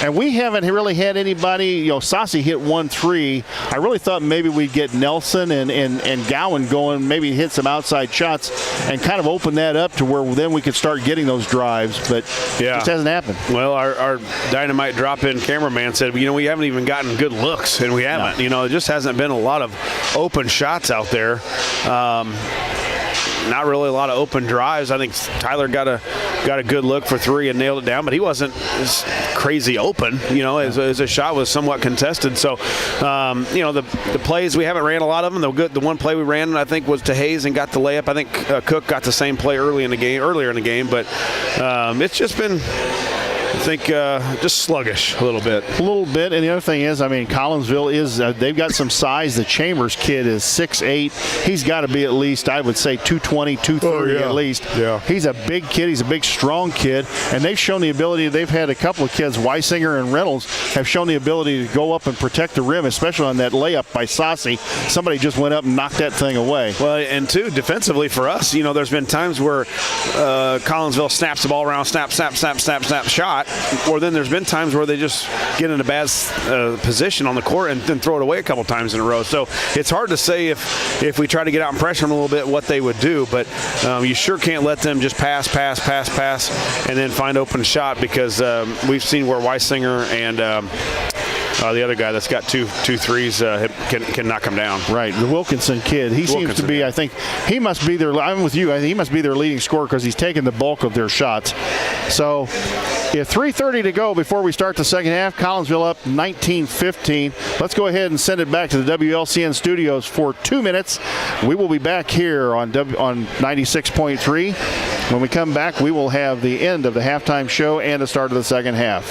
And we haven't really had anybody, Sassi hit 1-3. I really thought maybe we'd get Nelson and Gowan going, maybe hit some outside shots and kind of open that up to where then we could start getting those drives. But it just hasn't happened. Well, our dynamite drop-in cameraman said, we haven't even gotten good looks, and we haven't. No. It just hasn't been a lot of open shots out there. Not really a lot of open drives. I think Tyler got a good look for 3 and nailed it down, but he wasn't crazy open. As a shot was somewhat contested. So, the plays we haven't ran a lot of them. The one play we ran, I think, was to Hayes and got the layup. I think Cook got the same play earlier in the game, but it's just been. I think just sluggish a little bit. And the other thing is, Collinsville is they've got some size. The Chambers kid is 6'8". He's got to be at least, I would say, 220, 230 at least. Yeah. He's a big kid. He's a big, strong kid. And they've shown the ability. They've had a couple of kids, Weisinger and Reynolds, have shown the ability to go up and protect the rim, especially on that layup by Sassi. Somebody just went up and knocked that thing away. Well, and two, defensively for us, there's been times where Collinsville snaps the ball around, snap, shot. Or then there's been times where they just get in a bad position on the court and then throw it away a couple times in a row. So it's hard to say if we try to get out and pressure them a little bit what they would do. But you sure can't let them just pass, and then find open shot, because we've seen where Weisinger and the other guy that's got two threes can knock him down. Right, the Wilkinson kid. He seems to be. I think he must be their. I'm with you. I think he must be their leading scorer because he's taken the bulk of their shots. So, 3:30 to go before we start the second half. Collinsville up 19-15. Let's go ahead and send it back to the WLCN studios for 2 minutes. We will be back here on 96.3. When we come back, we will have the end of the halftime show and the start of the second half.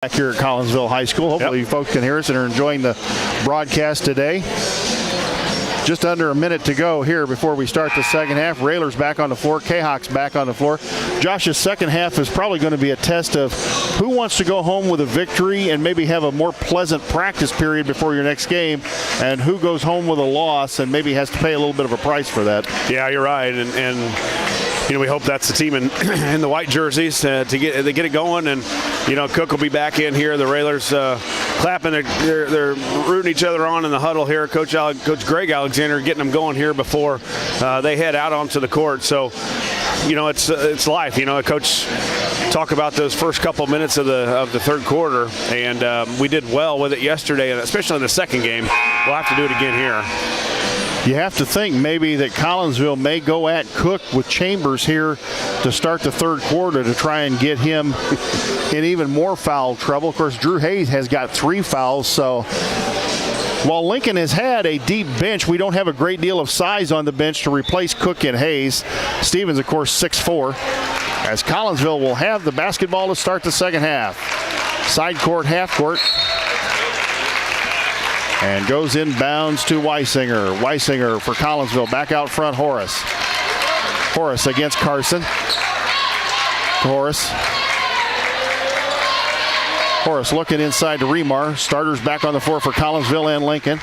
Back here at Collinsville High School. Hopefully you folks can hear us and are enjoying the broadcast today. Just under a minute to go here before we start the second half. Railers back on the floor. K-Hawks back on the floor. Josh's second half is probably going to be a test of who wants to go home with a victory and maybe have a more pleasant practice period before your next game, and who goes home with a loss and maybe has to pay a little bit of a price for that. Yeah, you're right. And you know, we hope that's the team in the white jerseys to get it going. And, you know, Cook will be back in here. The Railers clapping. They're rooting each other on in the huddle here. Coach Greg Alexander getting them going here before they head out onto the court. So, you know, it's life. You know, a coach talk about those first couple minutes of the third quarter, and we did well with it yesterday, and especially in the second game. We'll have to do it again here. You have to think maybe that Collinsville may go at Cook with Chambers here to start the third quarter to try and get him in even more foul trouble. Of course, Drew Hayes has got 3 fouls, so while Lincoln has had a deep bench, we don't have a great deal of size on the bench to replace Cook and Hayes. Stevens, of course, 6'4", as Collinsville will have the basketball to start the second half. Side court, half court. And goes inbounds to Weisinger. Weisinger for Collinsville. Back out front, Horace. Horace against Carson. Horace looking inside to Remar. Starters back on the floor for Collinsville and Lincoln.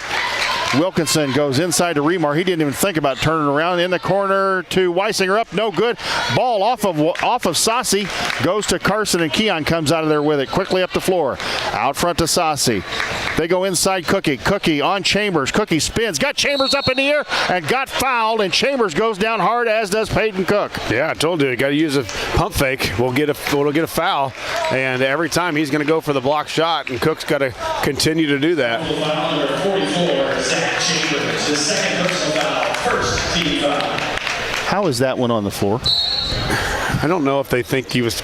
Wilkinson goes inside to Remar. He didn't even think about turning around. In the corner to Weisinger, up, no good. Ball off of Sassi, goes to Carson, and Keon comes out of there with it. Quickly up the floor. Out front to Sassi. They go inside Cookie. Cookie on Chambers. Cookie spins. Got Chambers up in the air and got fouled, and Chambers goes down hard, as does Peyton Cook. Yeah, I told you got to use a pump fake. We'll get a foul, and every time he's going to go for the block shot, and Cook's got to continue to do that. The second personal foul, first team foul. How is that one on the floor? I don't know if they think he was.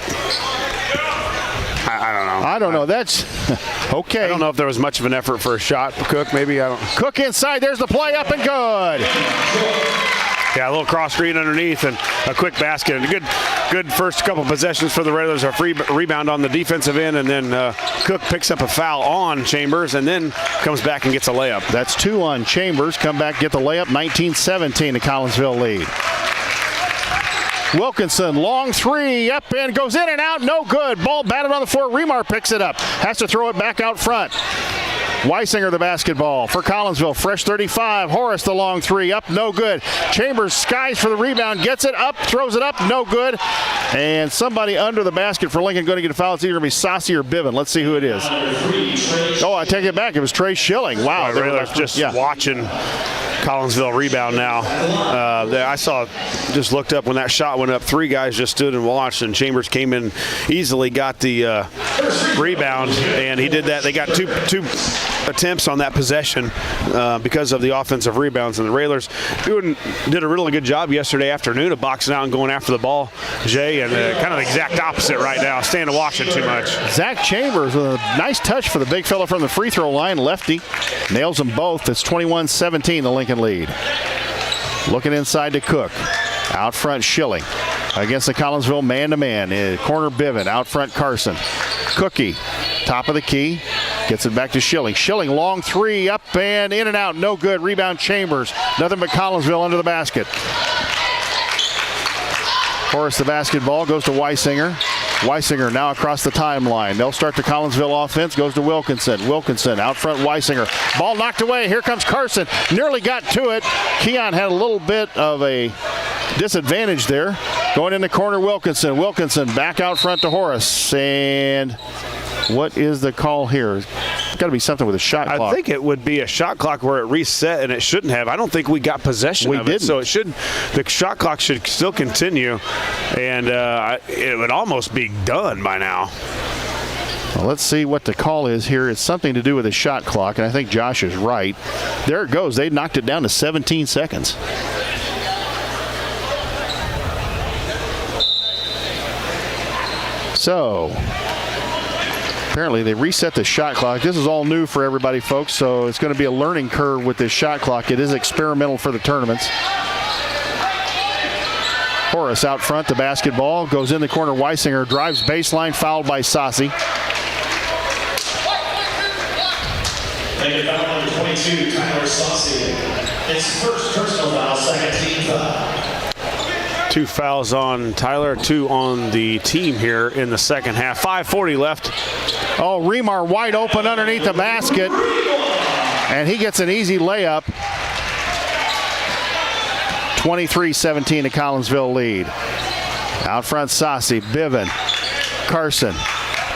I don't know. That's okay. I don't know if there was much of an effort for a shot for Cook. Maybe I don't. Cook inside. There's the play, up and good. Yeah, a little cross screen underneath and a quick basket. And a good first couple possessions for the Railers. A free rebound on the defensive end, and then Cook picks up a foul on Chambers and then comes back and gets a layup. That's 2 on Chambers. Come back, get the layup. 19-17, the Collinsville lead. Wilkinson, long 3, up and goes in and out, no good. Ball batted on the floor. Remar picks it up. Has to throw it back out front. Weisinger the basketball for Collinsville. Fresh 35. Horace the long 3, up, no good. Chambers skies for the rebound, gets it up, throws it up, no good. And somebody under the basket for Lincoln going to get a foul. It's either going to be Sassi or Biven. Let's see who it is. Oh, I take it back. It was Trey Schilling. Wow. They were just watching Collinsville rebound now. I just looked up when that shot went up. 3 guys just stood and watched, and Chambers came in easily, got the rebound, and he did that. They got two attempts on that possession because of the offensive rebounds, and the Railers did a really good job yesterday afternoon of boxing out and going after the ball, Jay, and kind of the exact opposite right now, staying to watch it too much. Zach Chambers with a nice touch for the big fella from the free throw line. Lefty nails them both. It's 21-17, the Lincoln lead. Looking inside to Cook. Out front, Schilling against the Collinsville man-to-man. Corner Biven, out front Carson. Cookie, top of the key, gets it back to Schilling. Schilling, long 3, up and in and out, no good. Rebound Chambers. Nothing but Collinsville under the basket. Horace the basketball, goes to Weisinger. Weisinger now across the timeline. They'll start the Collinsville offense. Goes to Wilkinson. Wilkinson out front, Weisinger. Ball knocked away. Here comes Carson. Nearly got to it. Keon had a little bit of a disadvantage there. Going in the corner, Wilkinson. Wilkinson back out front to Horace. And what is the call here? It's got to be something with a shot clock. I think it would be a shot clock where it reset, and it shouldn't have. I don't think we got possession of it. So the shot clock should still continue, and it would almost be done by now. Well, let's see what the call is here. It's something to do with a shot clock, and I think Josh is right. There it goes. They knocked it down to 17 seconds. So apparently they reset the shot clock. This is all new for everybody, folks, so it's going to be a learning curve with this shot clock. It is experimental for the tournaments. Horace out front, the basketball goes in the corner. Weisinger drives baseline, fouled by Sassi. Make foul number 22, Tyler Saucy. It's first personal foul, second team foul. 2 fouls on Tyler, 2 on the team here in the second half. 5:40 left. Oh, Remar wide open underneath the basket. And he gets an easy layup. 23-17 to Collinsville lead. Out front, Saucy, Biven, Carson,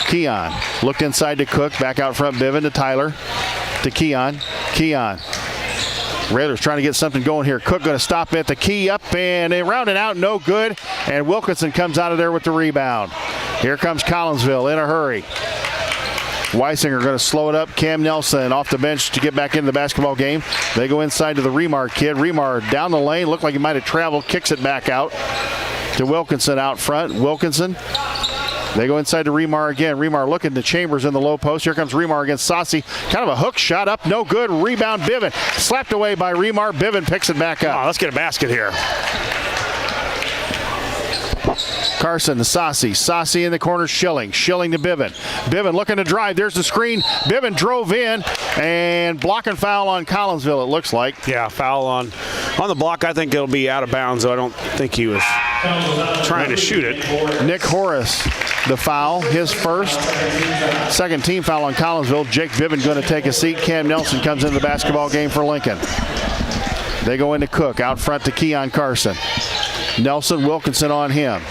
Keon. Looked inside to Cook. Back out front, Biven to Tyler. To Keon. Raiders trying to get something going here. Cook going to stop at the key, up and they round it out, no good. And Wilkinson comes out of there with the rebound. Here comes Collinsville in a hurry. Weisinger going to slow it up. Cam Nelson off the bench to get back into the basketball game. They go inside to the Remar kid. Remar down the lane. Looked like he might have traveled. Kicks it back out to Wilkinson out front. Wilkinson. They go inside to Remar again. Remar looking to Chambers in the low post. Here comes Remar against Saucy. Kind of a hook shot up. No good. Rebound Biven. Slapped away by Remar. Biven picks it back up. Oh, let's get a basket here. Carson to Saucy. Saucy in the corner. Schilling to Biven. Biven looking to drive. There's the screen. Biven drove in and blocking foul on Collinsville, it looks like. Yeah, foul on the block. I think it'll be out of bounds, though I don't think he was trying to shoot it. Nick Horace, the foul, his first. Second team foul on Collinsville. Jake Biven going to take a seat. Cam Nelson comes into the basketball game for Lincoln. They go into Cook. Out front to Keon Carson. Nelson, Wilkinson on him.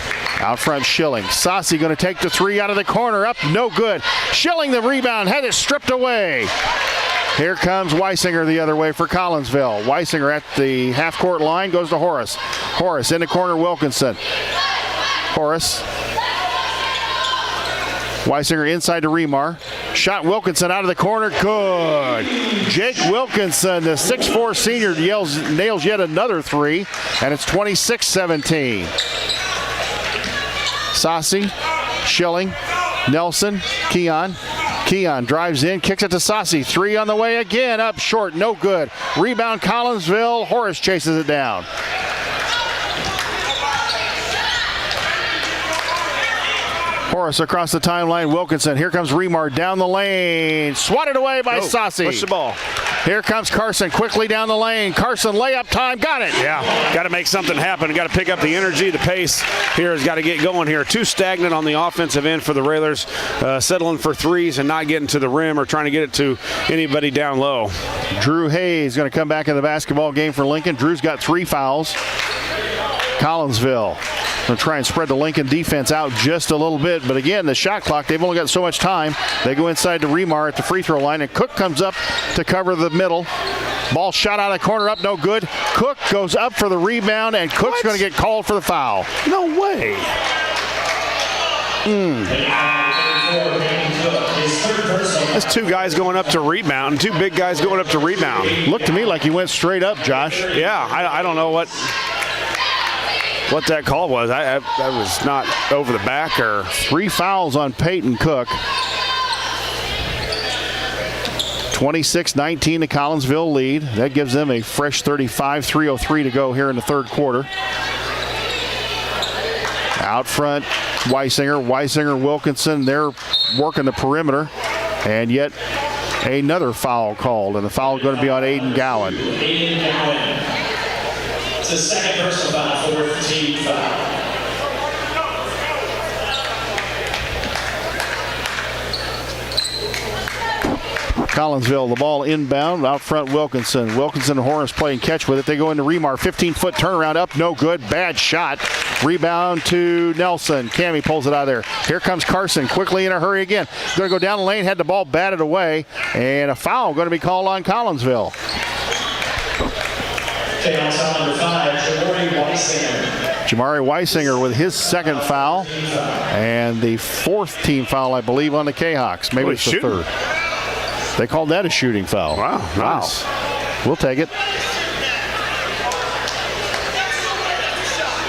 Out front, Schilling. Saucy going to take the three out of the corner. Up, no good. Schilling the rebound, had it stripped away. Here comes Weisinger the other way for Collinsville. Weisinger at the half-court line goes to Horace. Horace in the corner, Wilkinson. Horace. Weisinger inside to Remar. Shot Wilkinson out of the corner. Good. Jake Wilkinson, the 6'4 senior, nails yet another three, and it's 26-17. Saucy, Schilling, Nelson, Keon. Keon drives in, kicks it to Saucy. Three on the way again, up short, no good. Rebound Collinsville. Horace chases it down. Horace across the timeline. Wilkinson. Here comes Remar down the lane. Swatted away by Saucy. Push the ball. Here comes Carson quickly down the lane. Carson layup time. Got it. Yeah. Got to make something happen. Got to pick up the energy. The pace here has got to get going here. Too stagnant on the offensive end for the Railers. Settling for threes and not getting to the rim or trying to get it to anybody down low. Drew Hayes going to come back in the basketball game for Lincoln. Drew's got 3 fouls. Collinsville going to try and spread the Lincoln defense out just a little bit. But again, the shot clock, they've only got so much time. They go inside to Remar at the free throw line, and Cook comes up to cover the middle. Ball shot out of the corner, up, no good. Cook goes up for the rebound, and Cook's going to get called for the foul. No way. That's 2 guys going up to rebound, and 2 big guys going up to rebound. Looked to me like he went straight up, Josh. Yeah, I don't know what that call was. I was not over the back or. 3 fouls on Peyton Cook. 26-19 the Collinsville lead. That gives them a fresh 35, 3:03 to go here in the third quarter. Out front, Weisinger, Wilkinson, they're working the perimeter. And yet another foul called, and the foul is going to be on Aiden Gowan. Aiden Gowan. It's the second personal foul, 4th team foul. Collinsville, the ball inbound. Out front, Wilkinson. Wilkinson and Horace playing catch with it. They go into Remar. 15-foot turnaround up. No good. Bad shot. Rebound to Nelson. Cammie pulls it out of there. Here comes Carson quickly in a hurry again. Going to go down the lane. Had the ball batted away. And a foul going to be called on Collinsville. Okay, on foul number 5, Jamari Weisinger. Jamari Weisinger with his second foul. And the 4th team foul, I believe, on the K-Hawks. Maybe it's the 3rd. They called that a shooting foul. Wow, nice. We'll take it.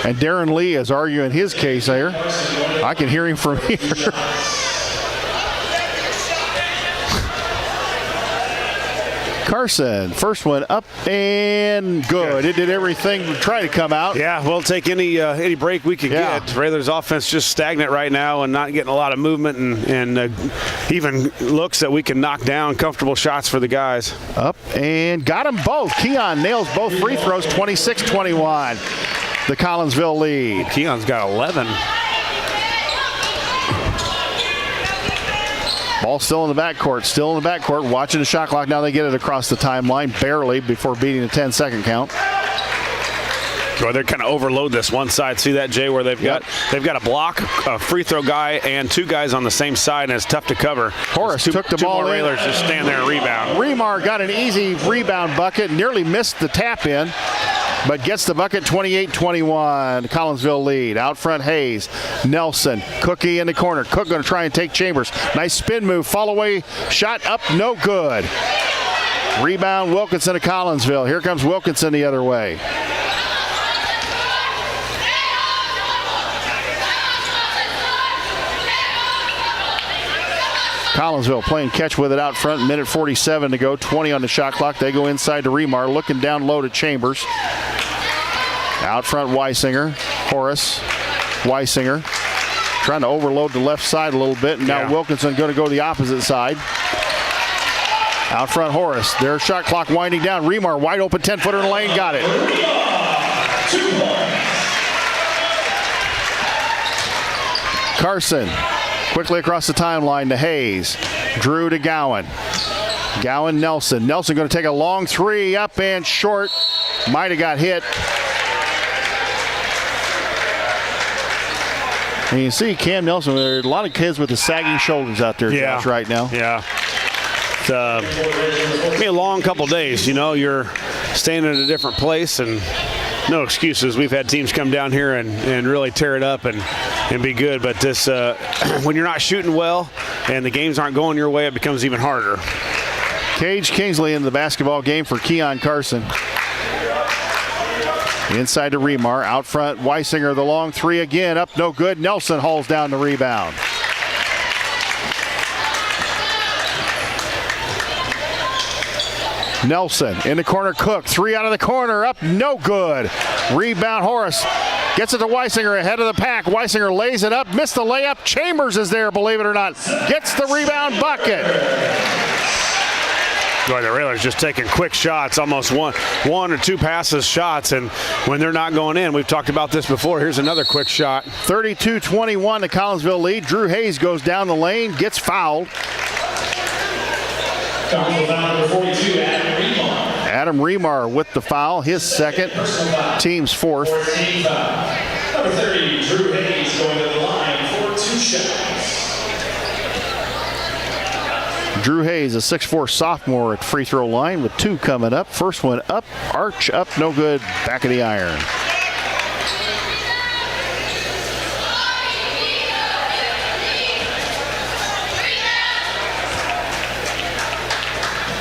And Darren Lee is arguing his case there. I can hear him from here. Carson, first one up and good. It did everything to try to come out. Yeah, we'll take any break we can get. Railer's offense just stagnant right now and not getting a lot of movement and even looks that we can knock down comfortable shots for the guys. Up and got them both. Keon nails both free throws, 26-21. The Collinsville lead. Keon's got 11. Ball still in the backcourt, watching the shot clock. Now they get it across the timeline, barely, before beating the 10-second count. Well, they're kind of overload this one side. See that, Jay, where they've got a block, a free throw guy, and two guys on the same side, and it's tough to cover. Horace took the ball in. Railers just stand there and rebound. Remar got an easy rebound bucket, nearly missed the tap in, but gets the bucket. 28-21, Collinsville lead. Out front, Hayes, Nelson, Cookie in the corner. Cook going to try and take Chambers. Nice spin move, fall away, shot up, no good. Rebound, Wilkinson to Collinsville. Here comes Wilkinson the other way. Collinsville playing catch with it out front. Minute 47 to go. 20 on the shot clock. They go inside to Remar. Looking down low to Chambers. Out front, Weisinger. Horace. Weisinger. Trying to overload the left side a little bit. And now Wilkinson going to go the opposite side. Out front, Horace. Their shot clock winding down. Remar wide open 10-footer in the lane. Got it. Carson. Quickly across the timeline to Hayes. Drew to Gowan. Gowan, Nelson. Nelson going to take a long three, up and short. Might have got hit. And you see Cam Nelson, there are a lot of kids with the sagging shoulders out there, Josh, right now. Yeah. It's been a long couple days. You know, you're staying in a different place, and no excuses. We've had teams come down here and really tear it up and be good. But this, when you're not shooting well and the games aren't going your way, it becomes even harder. Cage Kingsley in the basketball game for Keon Carson. Inside to Remar. Out front, Weisinger, the long three again. Up, no good. Nelson hauls down the rebound. Nelson in the corner, Cook. Three out of the corner, up, no good. Rebound, Horace. Gets it to Weisinger ahead of the pack. Weisinger lays it up, missed the layup. Chambers is there, believe it or not. Gets the rebound bucket. Boy, the Railers just taking quick shots, almost one or two passes shots, and when they're not going in, we've talked about this before. Here's another quick shot. 32-21, the Collinsville lead. Drew Hayes goes down the lane, gets fouled. Adam Remar with the foul, his second, team's fourth. Number 30, Drew Hayes going to the line for two shots. Drew Hayes, a 6'4" sophomore at free throw line with two coming up. First one up, arch up, no good, back of the iron.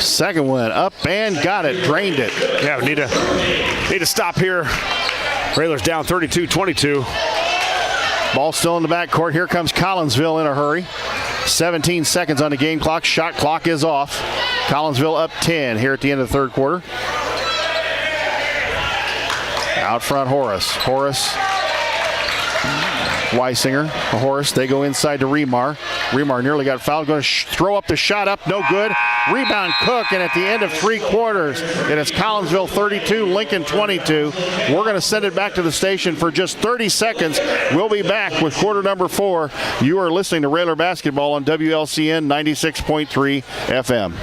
Second one up and got it, drained it. Yeah, we need to stop here. Railers down 32-22. Ball still in the backcourt. Here comes Collinsville in a hurry. 17 seconds on the game clock. Shot clock is off. Collinsville up 10 here at the end of the third quarter. Out front, Horace. Weisinger, Horace, they go inside to Remar. Remar nearly got fouled. Going to throw up the shot up, no good. Rebound Cook, and at the end of three quarters, it is Collinsville 32, Lincoln 22. We're going to send it back to the station for just 30 seconds. We'll be back with quarter number 4. You are listening to Railer Basketball on WLCN 96.3 FM.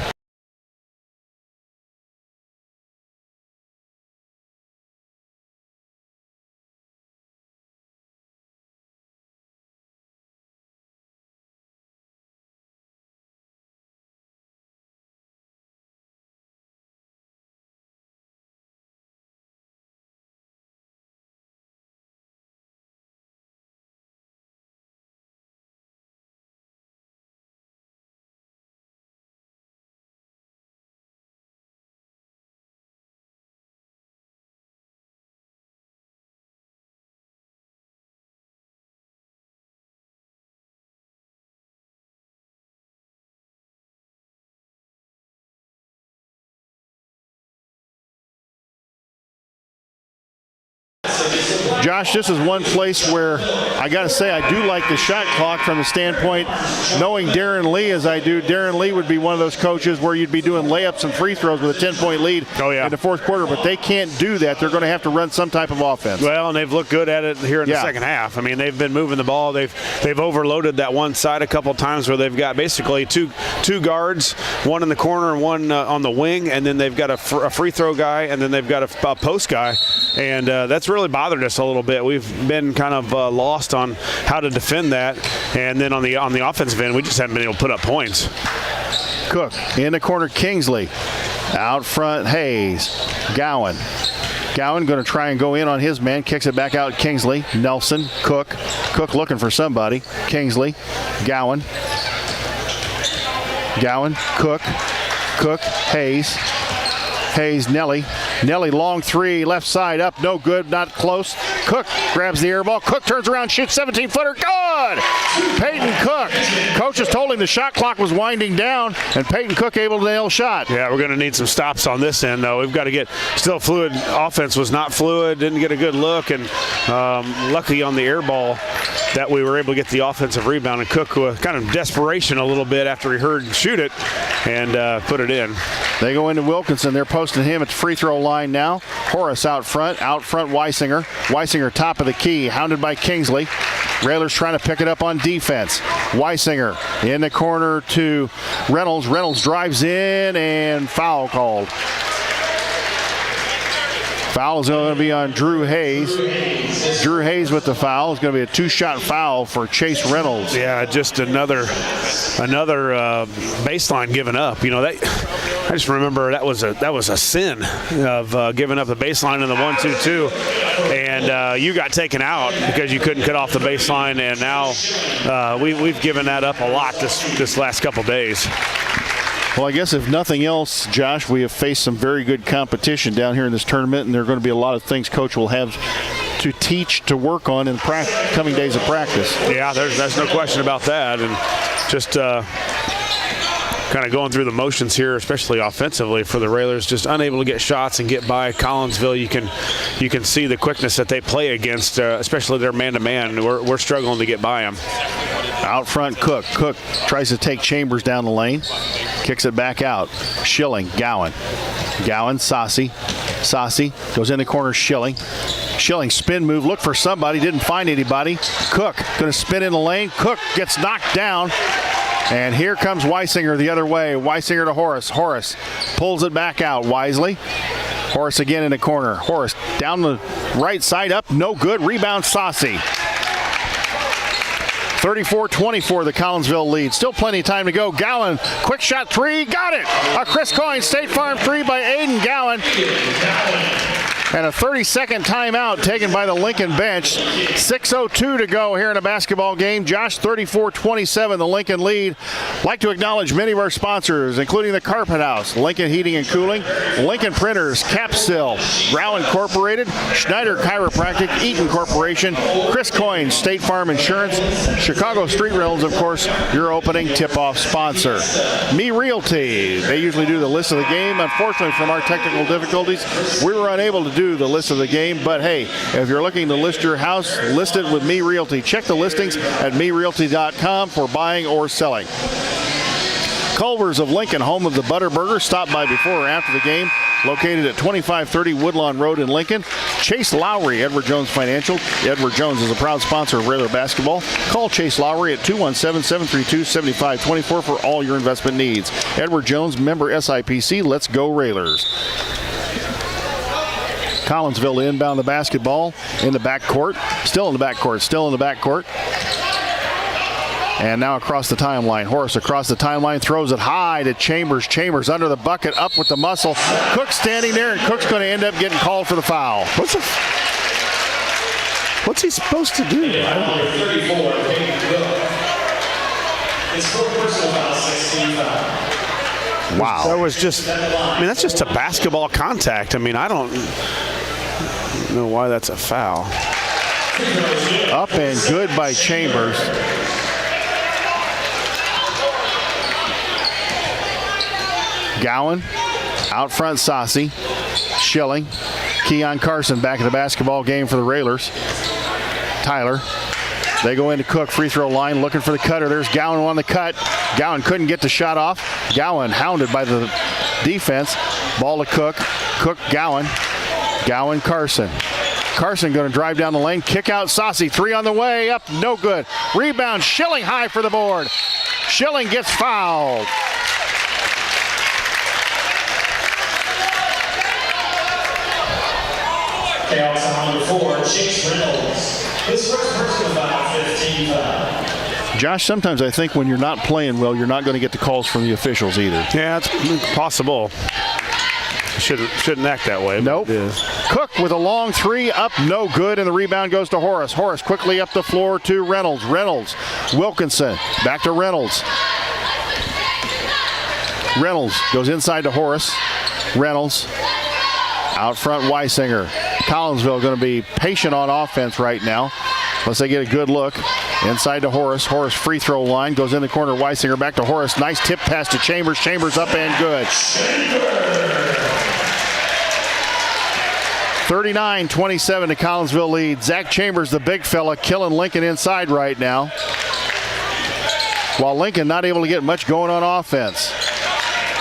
Josh, this is one place where I got to say I do like the shot clock from the standpoint, knowing Darren Lee as I do. Darren Lee would be one of those coaches where you'd be doing layups and free throws with a 10-point lead in the fourth quarter, but they can't do that. They're going to have to run some type of offense. Well, and they've looked good at it here in the second half. I mean, they've been moving the ball. They've overloaded that one side a couple times where they've got basically two guards, one in the corner and one on the wing, and then they've got a free throw guy, and then they've got a post guy, and that's really bothered us a little bit. We've been kind of lost on how to defend that, and then on the offensive end, we just haven't been able to put up points. Cook in the corner, Kingsley. Out front, Hayes. Gowan going to try and go in on his man. Kicks it back out, Kingsley. Nelson, Cook looking for somebody. Kingsley, Gowan, Cook, Hayes, Nelly, long three, left side up, no good, not close. Cook grabs the air ball. Cook turns around, shoots 17-footer, good! Peyton Cook. Coaches told him the shot clock was winding down, and Peyton Cook able to nail a shot. Yeah, we're going to need some stops on this end, though. We've got to get still fluid. Offense was not fluid, didn't get a good look, and lucky on the air ball that we were able to get the offensive rebound, and Cook with kind of desperation a little bit after he heard shoot it and put it in. They go into Wilkinson. They're posting him at the free throw line now. Horace out front Weisinger. Weisinger top of the key, hounded by Kingsley. Railers trying to pick it up on defense. Weisinger in the corner to Reynolds. Reynolds drives in and foul called. Foul is going to be on Drew Hayes. Drew Hayes with the foul. It's going to be a two-shot foul for Chase Reynolds. Yeah, just another baseline given up. You know, I just remember that was a sin of giving up the baseline in the 1-2-2, and you got taken out because you couldn't cut off the baseline, and now we've given that up a lot this last couple days. Well, I guess if nothing else, Josh, we have faced some very good competition down here in this tournament, and there are going to be a lot of things Coach will have to teach, to work on in coming days of practice. Yeah, there's no question about that, and just kind of going through the motions here, especially offensively for the Railers, just unable to get shots and get by Collinsville. You can see the quickness that they play against, especially their man-to-man. We're struggling to get by them. Out front, Cook tries to take Chambers down the lane, kicks it back out. Schilling, Gowan, Saucy goes in the corner. Schilling spin move, look for somebody, didn't find anybody. Cook going to spin in the lane. Cook gets knocked down. And here comes Weisinger the other way. Weisinger to Horace. Horace pulls it back out wisely. Horace again in the corner. Horace down the right side, up, no good. Rebound, Saucy. 34-24, the Collinsville lead. Still plenty of time to go. Gowan, quick shot three, got it! A Chris Coyne State Farm three by Aiden Gowan. And a 30-second timeout taken by the Lincoln bench. 6:02 to go here in a basketball game. Josh, 34-27, the Lincoln lead. Like to acknowledge many of our sponsors, including the Carpet House, Lincoln Heating and Cooling, Lincoln Printers, Capsil, Brow Incorporated, Schneider Chiropractic, Eaton Corporation, Chris Coyne State Farm Insurance, Chicago Street Rails, of course, your opening tip-off sponsor. Me Realty, they usually do the list of the game. Unfortunately, from our technical difficulties, we were unable to do the list of the game, but hey, if you're looking to list your house, list it with Me Realty. Check the listings at merealty.com for buying or selling. Culver's of Lincoln, home of the Butterburger. Stop by before or after the game. Located at 2530 Woodlawn Road in Lincoln. Chase Lowry, Edward Jones Financial. Edward Jones is a proud sponsor of Railer basketball. Call Chase Lowry at 217-732-7524 for all your investment needs. Edward Jones, member SIPC. Let's go Railers. Collinsville to inbound the basketball in the backcourt. Still in the backcourt. And now across the timeline. Horace across the timeline, throws it high to Chambers. Chambers under the bucket, up with the muscle. Cook standing there, and Cook's going to end up getting called for the foul. What's he supposed to do? It's for personal foul, 16 foul. Wow. That was just, that's just a basketball contact. I don't know why that's a foul. Up and good by Chambers. Gowan, out front Saucy. Schilling. Keon Carson back in the basketball game for the Railers. Tyler. They go into Cook, free throw line, looking for the cutter. There's Gowan on the cut. Gowan couldn't get the shot off. Gowan hounded by the defense. Ball to Cook. Cook, Gowan. Gowan, Carson. Carson going to drive down the lane. Kick out, Saucy. 3 on the way. Up, no good. Rebound, Schilling high for the board. Schilling gets fouled. Chaos on number 4, Chase Reynolds. His first personal foul, 15 foul. Josh, sometimes I think when you're not playing well, you're not going to get the calls from the officials either. Yeah, it's possible. Shouldn't act that way. Nope. Cook with a long 3, up, no good, and the rebound goes to Horace. Horace quickly up the floor to Reynolds. Reynolds, Wilkinson, back to Reynolds. Reynolds goes inside to Horace. Reynolds, out front, Weisinger. Collinsville going to be patient on offense right now unless they get a good look. Inside to Horace. Horace free throw line. Goes in the corner. Weisinger back to Horace. Nice tip pass to Chambers. Chambers up and good. 39-27 to Collinsville lead. Zach Chambers, the big fella, killing Lincoln inside right now. While Lincoln not able to get much going on offense.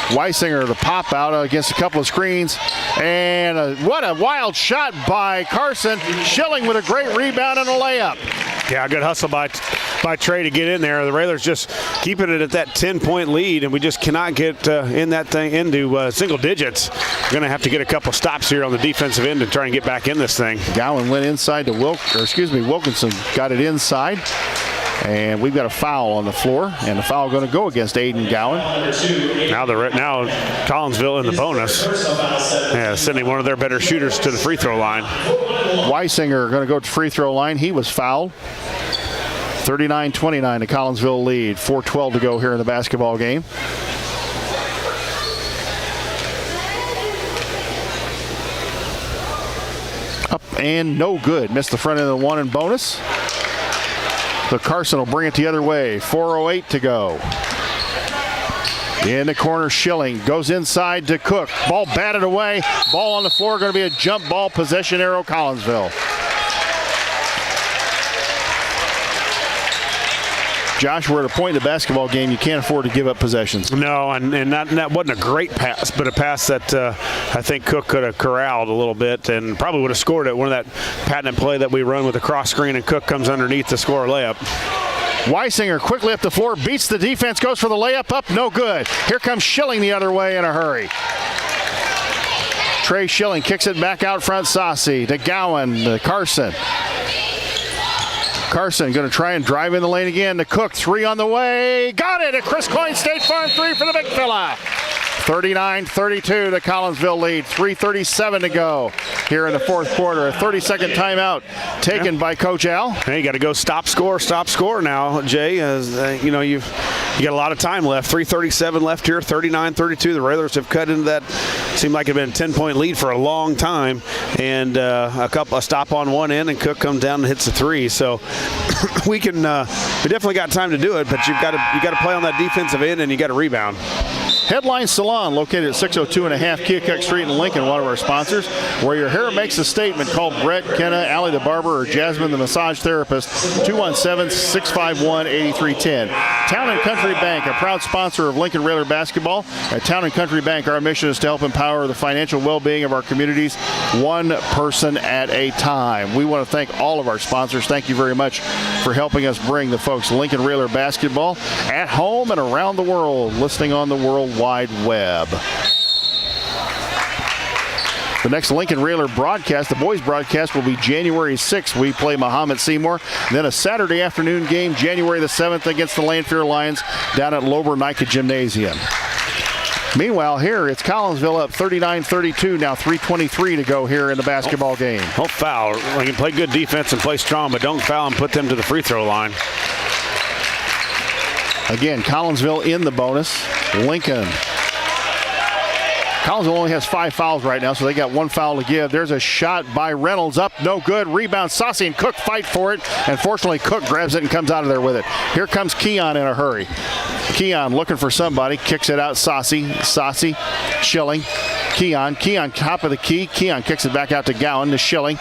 Weisinger, the pop out against a couple of screens. And what a wild shot by Carson. Schilling with a great rebound and a layup. Yeah, good hustle by Trey to get in there. The Railers just keeping it at that 10-point lead, and we just cannot get in that thing into single digits. We're going to have to get a couple stops here on the defensive end and try and get back in this thing. Gowan went inside to Wilkinson got it inside. And we've got a foul on the floor, and the foul going to go against Aiden Gowan. Now Collinsville in the bonus. Yeah, sending one of their better shooters to the free throw line. Weisinger going to go to free throw line. He was fouled. 39-29 to Collinsville lead. 4:12 to go here in the basketball game. Up and no good. Missed the front end of the one in bonus. So Carson will bring it the other way. 4:08 to go. In the corner, Schilling goes inside to Cook. Ball batted away. Ball on the floor. Going to be a jump ball possession arrow, Collinsville. Josh, we're at a point in the basketball game you can't afford to give up possessions. No, and that wasn't a great pass, but a pass that I think Cook could have corralled a little bit and probably would have scored it. One of that patented play that we run with a cross screen and Cook comes underneath to score a layup. Weisinger quickly up the floor, beats the defense, goes for the layup, up, no good. Here comes Schilling the other way in a hurry. Trey Schilling kicks it back out front, Saucy to Gowan, to Carson. Carson going to try and drive in the lane again to Cook. 3 on the way. Got it. A Chris Coyne State Farm 3 for the big fella. 39-32 the Collinsville lead. 3:37 to go here in the fourth quarter. A 30-second timeout taken by Coach Al. Hey, you got to go stop score now, Jay. As you know, you got a lot of time left. 3:37 left here. 39-32. The Railers have cut into that. Seemed like it had been a 10-point lead for a long time, and a stop on one end, and Cook comes down and hits a 3. So we definitely got time to do it, but you got to play on that defensive end, and you got to rebound. Headline Salon, located at 602 and a half Keokuk Street in Lincoln, one of our sponsors. Where your hair makes a statement, call Brett, Kenna, Allie the barber, or Jasmine the massage therapist, 217-651-8310. Town & Country Bank, a proud sponsor of Lincoln Railer basketball. At Town & Country Bank, our mission is to help empower the financial well-being of our communities, one person at a time. We want to thank all of our sponsors. Thank you very much for helping us bring the folks Lincoln Railer basketball at home and around the world, listening on the World Wide Web. The next Lincoln Railer broadcast, the boys broadcast, will be January 6th. We play Muhammad Seymour. Then a Saturday afternoon game, January the 7th, against the Lanphier Lions down at Lober Nika Gymnasium. Meanwhile, here it's Collinsville up 39-32. Now 3:23 to go here in the basketball game. Don't foul. We can play good defense and play strong, but don't foul and put them to the free throw line. Again, Collinsville in the bonus. Lincoln Collinsville only has 5 fouls right now, so they got 1 foul to give. There's a shot by Reynolds up, no good. Rebound, Saucy and Cook fight for it. And fortunately, Cook grabs it and comes out of there with it. Here comes Keon in a hurry. Keon looking for somebody, kicks it out. Saucy, Schilling. Keon, top of the key. Keon kicks it back out to Gowan to Schilling.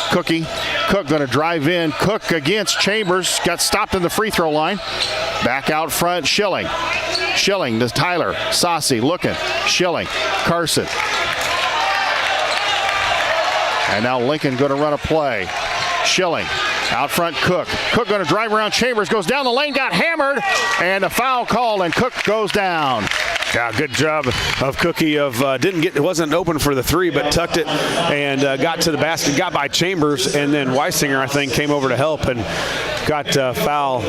Cook going to drive in. Cook against Chambers. Got stopped in the free throw line. Back out front, Schilling to Tyler. Saucy looking. Schilling. Carson. And now Lincoln going to run a play. Schilling. Out front, Cook. Cook going to drive around Chambers. Goes down the lane. Got hammered. And a foul called. And Cook goes down. Yeah, good job of Cookie. It wasn't open for the 3, but tucked it and got to the basket. Got by Chambers, and then Weisinger, I think, came over to help and got foul.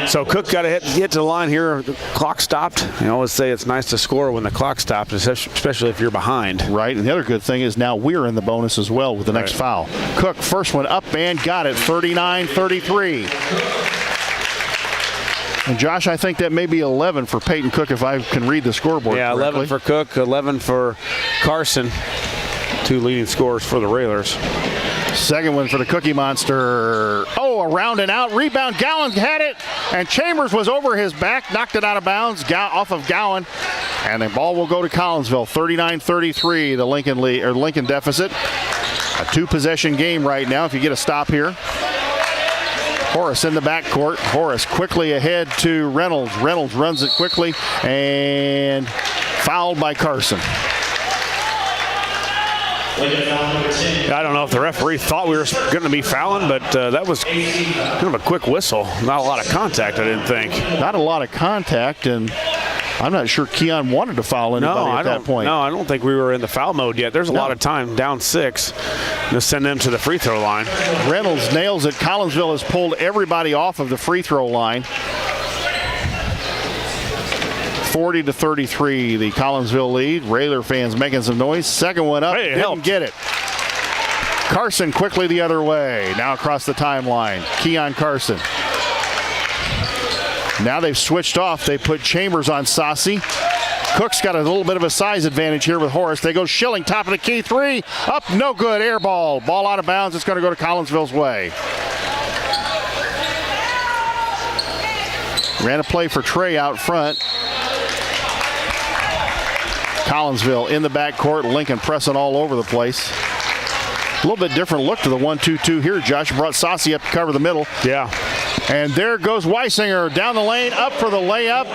So Cook got to hit to the line here. The clock stopped. I always say it's nice to score when the clock stops, especially if you're behind. Right, and the other good thing is now we're in the bonus as well with the next foul. Cook, first one up and got it, 39-33. And Josh, I think that may be 11 for Peyton Cook if I can read the scoreboard correctly. 11 for Cook, 11 for Carson. 2 leading scorers for the Railers. Second one for the Cookie Monster. Oh, around and out. Rebound. Gowan had it. And Chambers was over his back. Knocked it out of bounds off of Gowan. And the ball will go to Collinsville. 39-33, the Lincoln deficit. A 2-possession game right now if you get a stop here. Horace in the backcourt. Horace quickly ahead to Reynolds. Reynolds runs it quickly and fouled by Carson. I don't know if the referee thought we were going to be fouling, but that was kind of a quick whistle. Not a lot of contact, I didn't think. Not a lot of contact, and I'm not sure Keon wanted to foul anybody at that point. No, I don't think we were in the foul mode yet. There's a lot of time, down 6, to send them to the free throw line. Reynolds nails it. Collinsville has pulled everybody off of the free throw line. 40-33, the Collinsville lead. Railer fans making some noise. Second one up, didn't get it. Carson quickly the other way. Now across the timeline. Keon Carson. Now they've switched off. They put Chambers on Saucy. Cook's got a little bit of a size advantage here with Horace. They go Schilling, top of the key, 3. Up, no good, air ball. Ball out of bounds. It's going to go to Collinsville's way. Ran a play for Trey out front. Collinsville in the backcourt. Lincoln pressing all over the place. A little bit different look to the 1-2-2 here. Josh brought Saucy up to cover the middle. Yeah. And there goes Weisinger down the lane, up for the layup.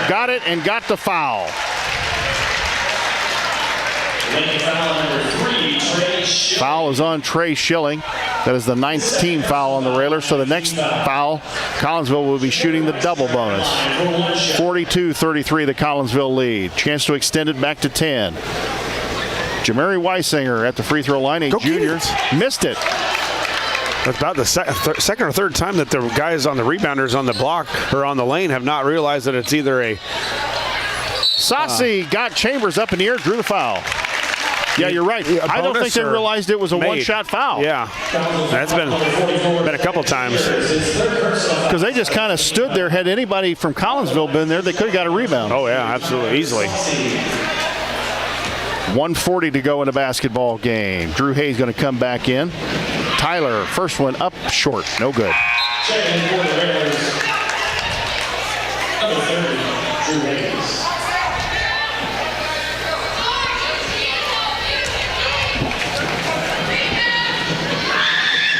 Got it and got the foul. Foul is on Trey Schilling. That is the 9th team foul on the Railers. So the next foul, Collinsville will be shooting the double bonus. 42-33, the Collinsville lead. Chance to extend it back to 10. Jamari Weisinger at the free throw line, a junior. Missed it. It's about the second or third time that the guys on the rebounders on the block or on the lane have not realized that it's either a... Saucy got Chambers up in the air, drew the foul. Yeah, you're right. I don't think they realized it was a one-shot foul. Yeah, that's been a couple times. Because they just kind of stood there. Had anybody from Collinsville been there, they could have got a rebound. Oh, yeah, absolutely, easily. 1:40 to go in the basketball game. Drew Hayes going to come back in. Tyler, first one up short, no good.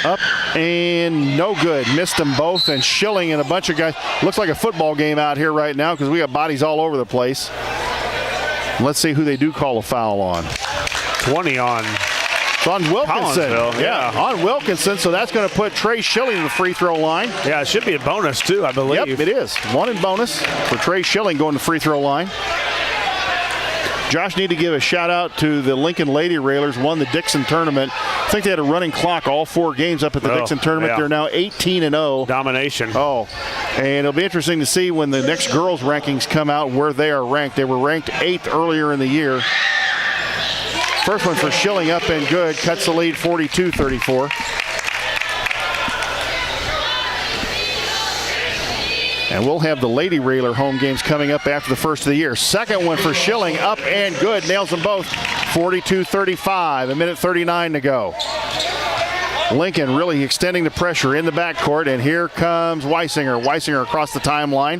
Up and no good. Missed them both, and Schilling and a bunch of guys. Looks like a football game out here right now because we got bodies all over the place. Let's see who they do call a foul on. 20 on. It's on Wilkinson. Yeah, on Wilkinson. So that's going to put Trey Schilling in the free throw line. Yeah, it should be a bonus too, I believe. Yep, it is. 1 in bonus for Trey Schilling going to the free throw line. Josh, need to give a shout out to the Lincoln Lady Railers, won the Dixon tournament. I think they had a running clock all 4 games up at the Dixon tournament. Yeah. They're now 18-0. Domination. Oh, and it'll be interesting to see when the next girls rankings come out where they are ranked. They were ranked 8th earlier in the year. First one for Schilling up and good. Cuts the lead 42-34. And we'll have the Lady Railer home games coming up after the first of the year. Second one for Schilling, up and good. Nails them both. 42-35, a minute 39 to go. Lincoln really extending the pressure in the backcourt, and here comes Weisinger. Weisinger across the timeline.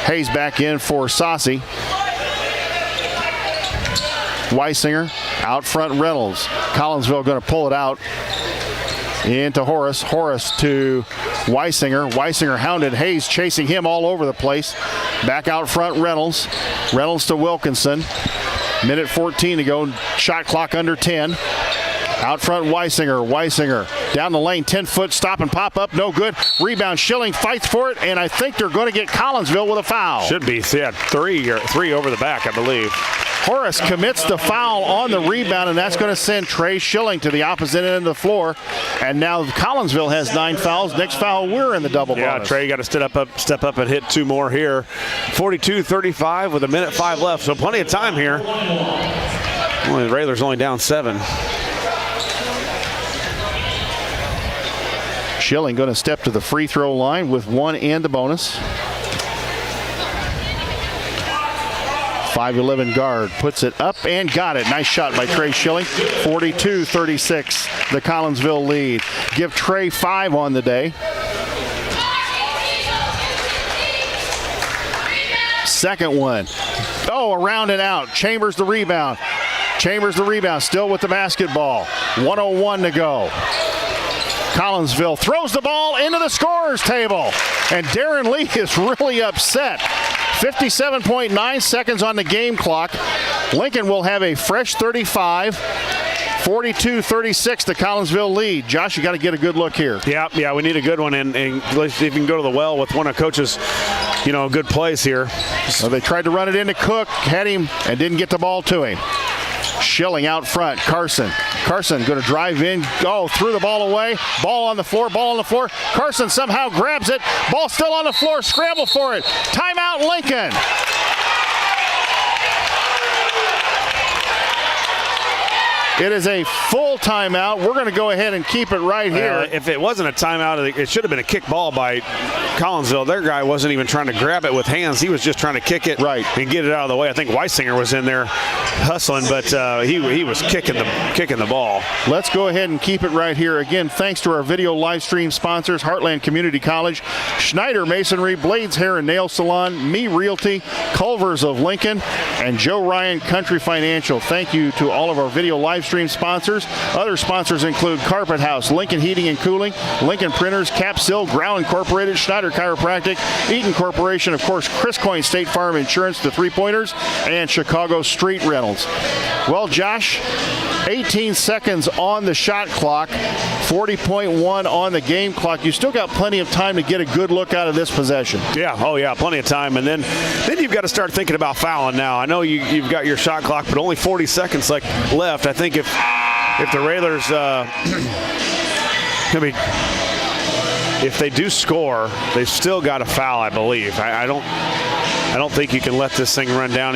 Hayes back in for Saucy. Weisinger out front, Reynolds. Collinsville going to pull it out into Horace. Horace to Weisinger. Weisinger hounded. Hayes chasing him all over the place. Back out front, Reynolds. Reynolds to Wilkinson. Minute 14 to go. Shot clock under 10. Out front, Weisinger. Weisinger down the lane. 10-foot stop and pop up. No good. Rebound. Schilling fights for it, and I think they're going to get Collinsville with a foul. Should be. Yeah, three over the back, I believe. Horace commits the foul on the rebound, and that's going to send Trey Schilling to the opposite end of the floor. And now Collinsville has 9 fouls. Next foul, we're in the double bonus. Yeah, Trey got to step up and hit 2 more here. 42-35 with a minute 5 left, so plenty of time here. Well, the Railers only down 7. Schilling going to step to the free throw line with 1 and the bonus. 5'11" guard puts it up and got it. Nice shot by Trey Schilling. 42-36, the Collinsville lead. Give Trey 5 on the day. Second one. Oh, around and out. Chambers the rebound. Chambers the rebound. Still with the basketball. 1:01 to go. Collinsville throws the ball into the scorer's table. And Darren Lee is really upset. 57.9 seconds on the game clock. Lincoln will have a fresh 35. 42-36, the Collinsville lead. Josh, you got to get a good look here. Yeah, we need a good one, and let's see if you can go to the well with one of Coach's, good plays here. So they tried to run it into Cook, had him, and didn't get the ball to him. Schilling out front. Carson going to drive in. Threw the ball away. Ball on the floor. Carson somehow grabs it. Ball still on the floor. Scramble for it. Timeout, Lincoln. It is a full timeout. We're going to go ahead and keep it right here. If it wasn't a timeout, it should have been a kick ball by Collinsville. Their guy wasn't even trying to grab it with hands. He was just trying to kick it and get it out of the way. I think Weisinger was in there hustling, but he was kicking the ball. Let's go ahead and keep it right here. Again, thanks to our video live stream sponsors, Heartland Community College, Schneider Masonry, Blades Hair and Nail Salon, Me Realty, Culver's of Lincoln, and Joe Ryan Country Financial. Thank you to all of our video live stream sponsors. Other sponsors include Carpet House, Lincoln Heating and Cooling, Lincoln Printers, Capsil, Growl Incorporated, Schneider Chiropractic, Eaton Corporation, of course, Chris Coyne State Farm Insurance, the 3-pointers, and Chicago Street Rentals. Well, Josh, 18 seconds on the shot clock, 40.1 on the game clock. You still got plenty of time to get a good look out of this possession. Yeah, plenty of time. And then you've got to start thinking about fouling now. I know you've got your shot clock, but only 40 seconds left. I think if the Railers if they do score, they've still got a foul, I believe. I don't think you can let this thing run down.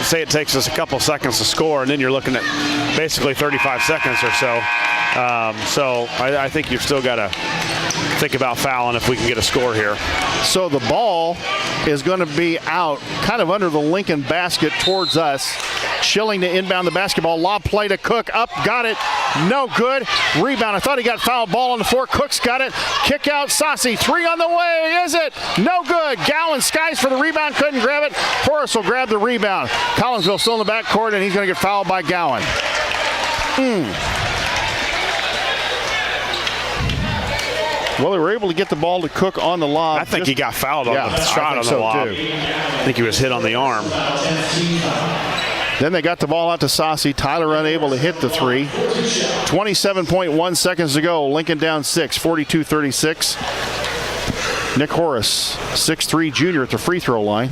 Say it takes us a couple seconds to score, and then you're looking at basically 35 seconds or so. So I think you've still got to think about fouling if we can get a score here. So the ball is going to be out kind of under the Lincoln basket towards us. Schilling to inbound the basketball. Lob play to Cook. Up, got it. No good. Rebound. I thought he got fouled. Ball on the floor. Cook's got it. Kick out. Saucy. 3 on the way. Is it? No good. Gowan skies for the rebound. Couldn't grab it. Horace will grab the rebound. Collinsville still in the backcourt, and he's going to get fouled by Gowan. Well, they were able to get the ball to Cook on the lob. I think he got fouled on the shot on the lob. Too. I think he was hit on the arm. Then they got the ball out to Saucy. Tyler unable to hit the 3. 27.1 seconds to go. Lincoln down 6, 42-36. Nick Horace, 6'3" junior at the free throw line.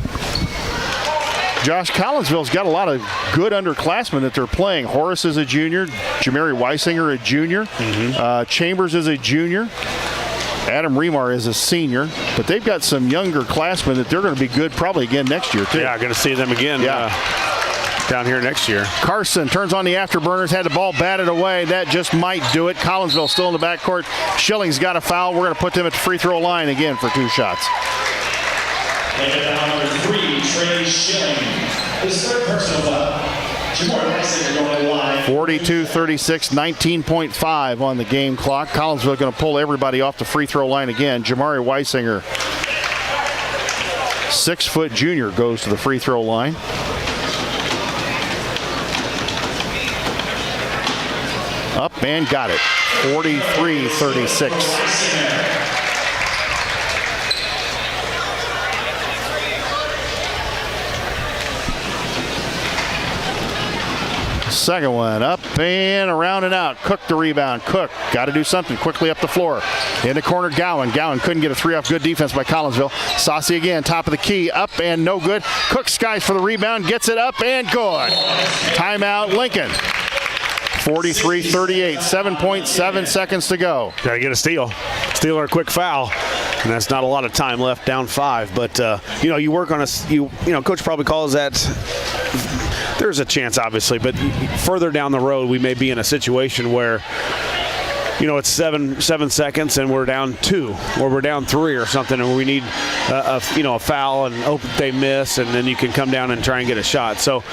Josh, Collinsville's got a lot of good underclassmen that they're playing. Horace is a junior. Jamari Weisinger, a junior. Chambers is a junior. Adam Remar is a senior, but they've got some younger classmen that they're going to be good probably again next year, too. Yeah, going to see them again down here next year. Carson turns on the afterburners, had the ball batted away. That just might do it. Collinsville still in the backcourt. Schilling's got a foul. We're going to put them at the free throw line again for 2 shots. Later down number 3, Trey Schilling. His third personal foul. Jamar Lysinger going line. 42-36, 19.5 on the game clock. Collinsville going to pull everybody off the free throw line again. Jamari Weisinger, 6-foot junior, goes to the free throw line. Up and got it. 43-36. Second one up and around and out. Cook the rebound. Cook got to do something quickly up the floor. In the corner, Gowan. Gowan couldn't get a three off. Good defense by Collinsville. Saucy again, top of the key. Up and no good. Cook skies for the rebound. Gets it up and good. Timeout, Lincoln. 43-38, 7.7 seconds to go. Got to get a steal. Steal or a quick foul. And that's not a lot of time left, down 5. But, you work on Coach probably calls that. There's a chance, obviously, but further down the road, we may be in a situation where, it's 7 seconds and we're down 2 or we're down 3 or something, and we need a foul and hope they miss, and then you can come down and try and get a shot. So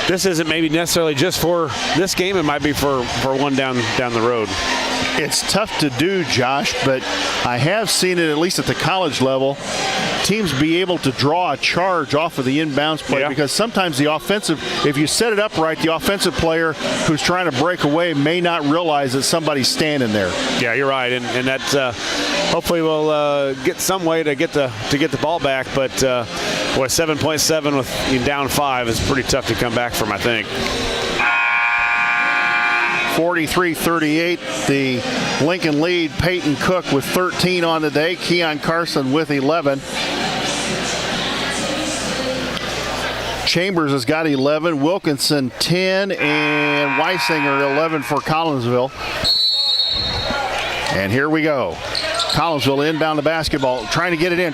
this isn't maybe necessarily just for this game. It might be for one down the road. It's tough to do, Josh, but I have seen it, at least at the college level, teams be able to draw a charge off of the inbounds play, because sometimes the offensive, if you set it up right, the offensive player who's trying to break away may not realize that somebody's standing there. Yeah, you're right, and that hopefully we'll get some way to get the ball back. But 7.7 with down 5 is pretty tough to come back from, I think. 43-38, the Lincoln lead. Peyton Cook with 13 on the day. Keon Carson with 11. Chambers has got 11. Wilkinson 10, and Weisinger 11 for Collinsville. And here we go. Collinsville inbound the basketball, trying to get it in.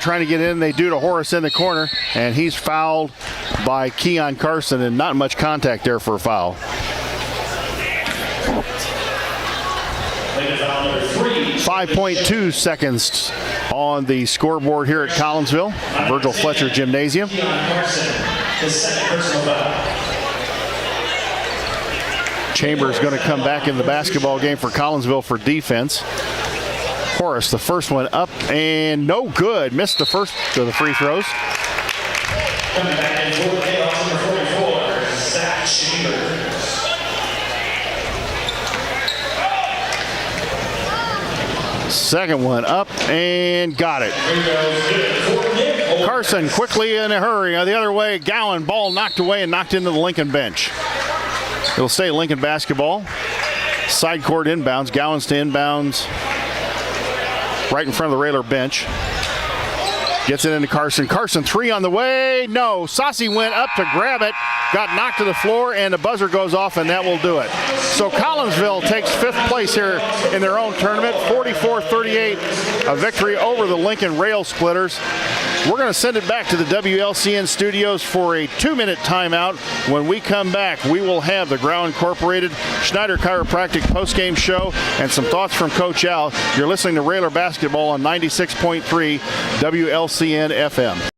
They do to Horace in the corner, and he's fouled by Keon Carson, and not much contact there for a foul. 5.2 seconds on the scoreboard here at Collinsville, Virgil Fletcher Gymnasium. Chambers going to come back in the basketball game for Collinsville for defense. Horace, the first one up and no good. Missed the first of the free throws. Coming back in for the payoff, number 44, Zach Chambers. Second one up and got it. Carson quickly in a hurry. The other way, Gowan, ball knocked away and knocked into the Lincoln bench. It'll stay Lincoln basketball. Side court inbounds. Gowan's to inbounds right in front of the Railer bench. Gets it into Carson. Carson, 3 on the way. No. Saucy went up to grab it. Got knocked to the floor, and the buzzer goes off, and that will do it. So Collinsville takes 5th place here in their own tournament, 44-38, a victory over the Lincoln Rail Splitters. We're going to send it back to the WLCN studios for a 2-minute timeout. When we come back, we will have the Grau Incorporated Schneider Chiropractic postgame show and some thoughts from Coach Al. You're listening to Railer Basketball on 96.3 WLCN FM.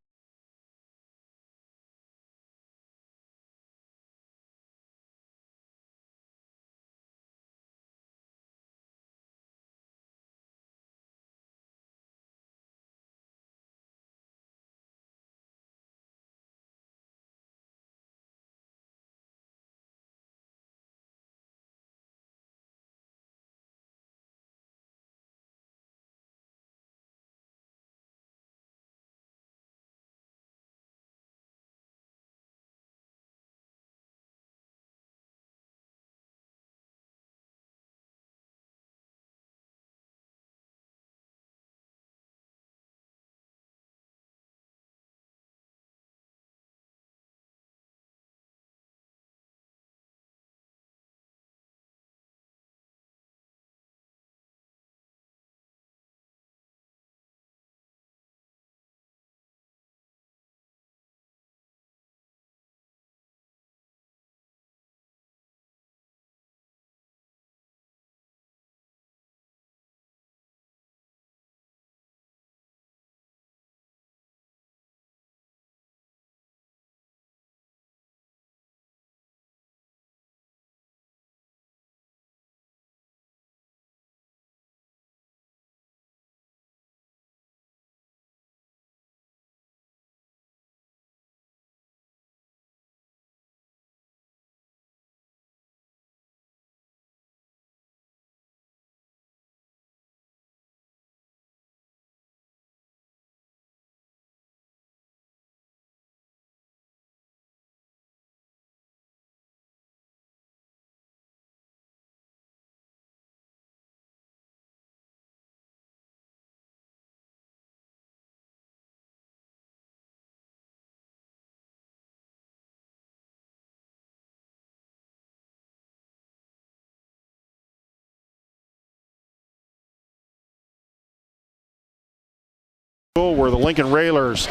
where the Lincoln Railers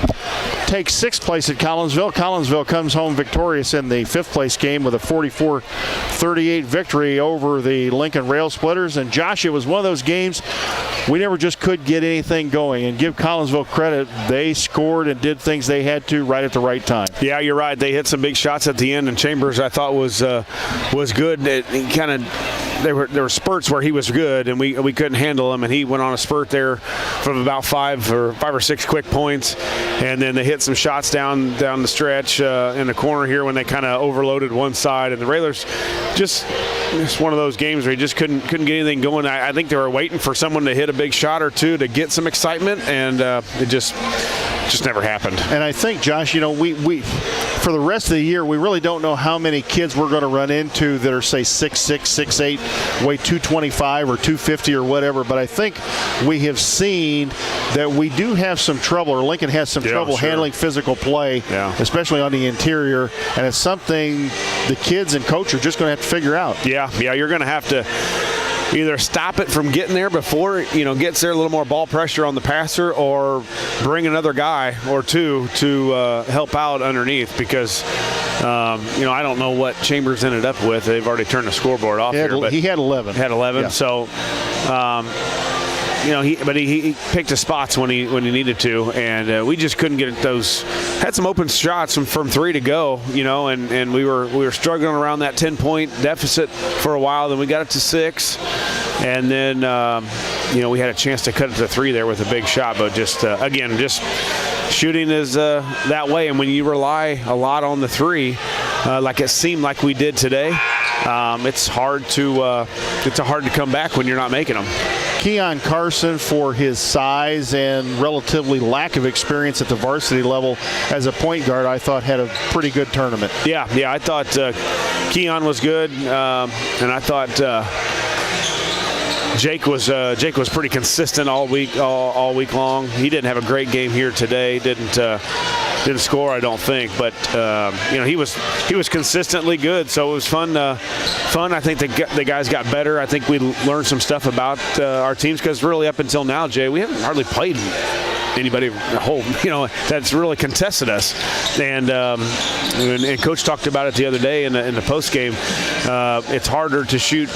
take 6th place at Collinsville. Collinsville comes home victorious in the 5th place game with a 44-38 victory over the Lincoln Rail Splitters. And Josh, it was one of those games we never just could get anything going. And give Collinsville credit, they scored and did things they had to right at the right time. Yeah, you're right. They hit some big shots at the end, and Chambers I thought was good. There were spurts where he was good, and we couldn't handle him, and he went on a spurt there from about five or six quick points, and then they hit some shots down the stretch in the corner here when they kind of overloaded one side, and the Railers just one of those games where you just couldn't get anything going. I think they were waiting for someone to hit a big shot or two to get some excitement, and it just never happened. And I think, Josh, we for the rest of the year, we really don't know how many kids we're going to run into that are, say, 6'6", 6'8", weigh 225 or 250 or whatever. But I think we have seen that we do have some trouble, or Lincoln has some trouble handling physical play, especially on the interior. And it's something the kids and coach are just going to have to figure out. Yeah, you're going to have to either stop it from getting there before gets there, a little more ball pressure on the passer, or bring another guy or two to help out underneath, because I don't know what Chambers ended up with. They've already turned the scoreboard off here. But he had 11. Yeah. So he picked his spots when he needed to, and we just couldn't get those. Had some open shots from three to go, and we were struggling around that 10-point deficit for a while. Then we got it to 6, and then we had a chance to cut it to 3 there with a big shot, but just shooting is that way, and when you rely a lot on the 3, like it seemed like we did today, it's hard to come back when you're not making them. Keon Carson, for his size and relatively lack of experience at the varsity level as a point guard, I thought had a pretty good tournament. Yeah, I thought Keon was good, and I thought Jake was pretty consistent all week long. He didn't have a great game here today. Didn't score, I don't think, but he was consistently good. So it was fun. I think the guys got better. I think we learned some stuff about our teams, because really up until now, Jay, we haven't hardly played anybody that's really contested us. And Coach talked about it the other day in the post game. It's harder to shoot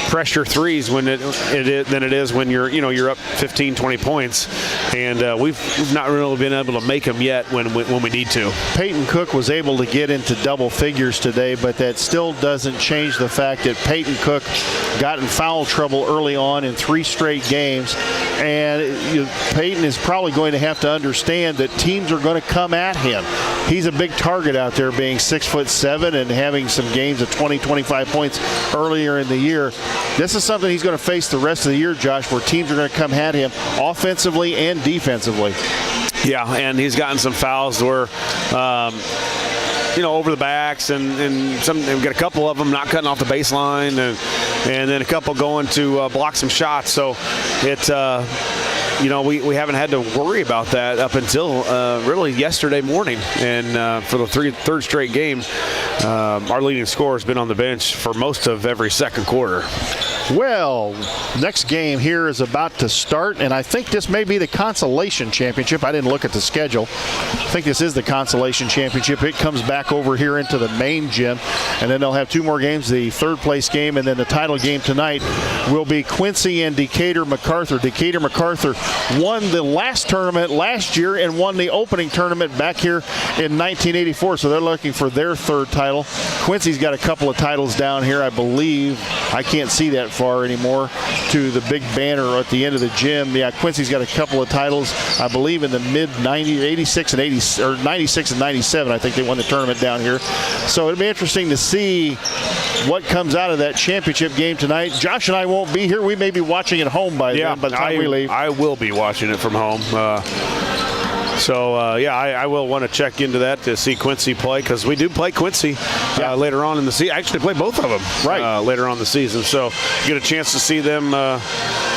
pressure threes than it is when you're up 15, 20 points, and we've not really been able to make them yet when we need to. Peyton Cook was able to get into double figures today, but that still doesn't change the fact that Peyton Cook got in foul trouble early on in 3 straight games, and Peyton is probably going to have to understand that teams are going to come at him. He's a big target out there, being 6'7" and having some games of 20, 25 points earlier in the year. This is something he's going to face the rest of the year, Josh, where teams are going to come at him offensively and defensively. Yeah, and he's gotten some fouls where over the backs, and we've got a couple of them not cutting off the baseline, and then a couple going to block some shots. So it's we haven't had to worry about that up until really yesterday morning. And for the third straight game, our leading scorer has been on the bench for most of every second quarter. Well, next game here is about to start, and I think this may be the consolation championship. I didn't look at the schedule. I think this is the consolation championship. It comes back over here into the main gym, and then they'll have 2 more games, the third place game, and then the title game tonight will be Quincy and Decatur MacArthur. Decatur MacArthur won the last tournament last year and won the opening tournament back here in 1984, so they're looking for their 3rd title. Quincy's got a couple of titles down here, I believe. I can't see that far anymore to the big banner at the end of the gym. Yeah, Quincy's got a couple of titles, I believe, in the mid-90s, 86 and 80, or 96 and 97. I think they won the tournament down here. So it'll be interesting to see what comes out of that championship game tonight. Josh and I won't be here. We may be watching at home by the time we leave. I will be watching it from home. So, yeah, I will want to check into that to see Quincy play, because we do play Quincy later on in the season. Actually, play both of them later on in the season. So, get a chance to see them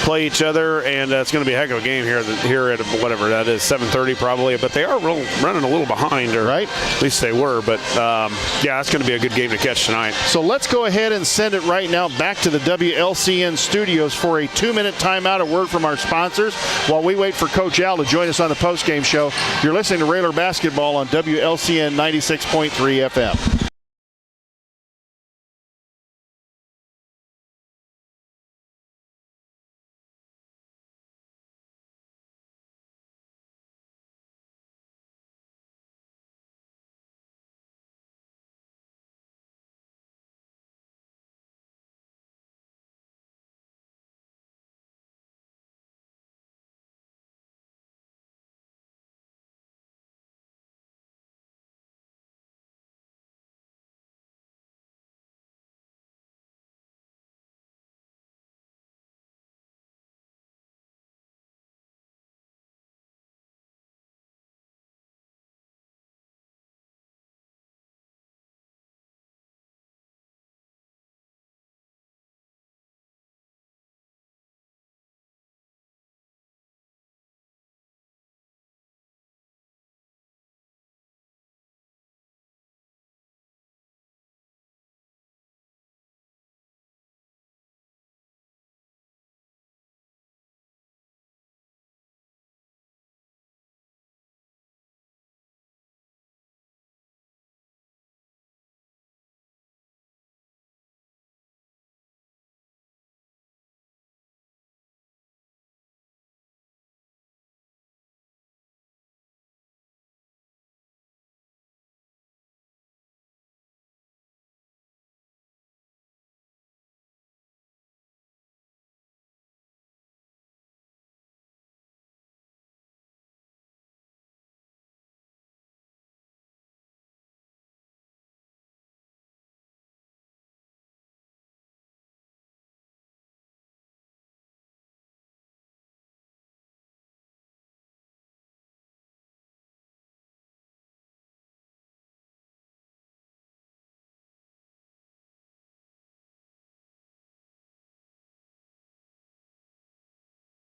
play each other, and it's going to be a heck of a game here at whatever that is, 7:30 probably. But they are running a little behind, or at least they were. But, yeah, that's going to be a good game to catch tonight. So let's go ahead and send it right now back to the WLCN studios for a 2-minute timeout. A word from our sponsors while we wait for Coach Al to join us on the postgame show. You're listening to Railer Basketball on WLCN 96.3 FM.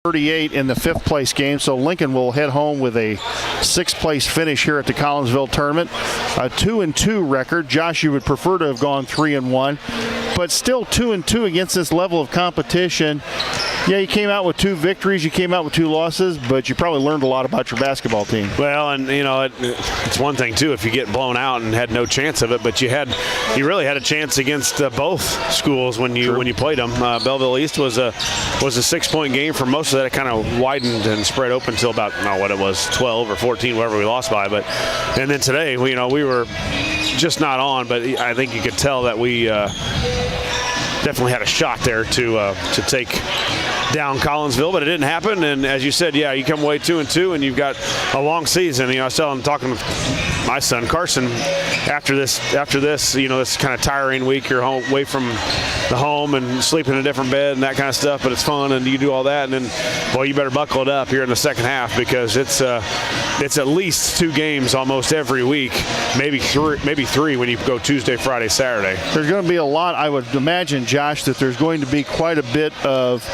In the 5th place game, so Lincoln will head home with a 6th place finish here at the Collinsville tournament. A 2-2 record. Josh, you would prefer to have gone 3-1, but still 2-2 against this level of competition. Yeah, you came out with 2 victories, you came out with 2 losses, but you probably learned a lot about your basketball team. Well, and you know, it's one thing too if you get blown out and had no chance of it, but you really had a chance against both schools when you played them. Belleville East was a 6-point game. For most of that, it kind of widened and spread open until about 12 or 14, whatever we lost by. And then today, we were just not on, but I think you could tell that we definitely had a shot there to take down Collinsville, but it didn't happen. And as you said, yeah, you come away 2-2, and you've got a long season. I was talking with my son Carson after this, this kind of tiring week. You're home, away from the home, and sleeping in a different bed and that kind of stuff. But it's fun, and you do all that, and then, well, you better buckle it up here in the second half, because it's at least 2 games almost every week, maybe 3 when you go Tuesday, Friday, Saturday. There's going to be a lot, I would imagine, Josh, that there's going to be quite a bit of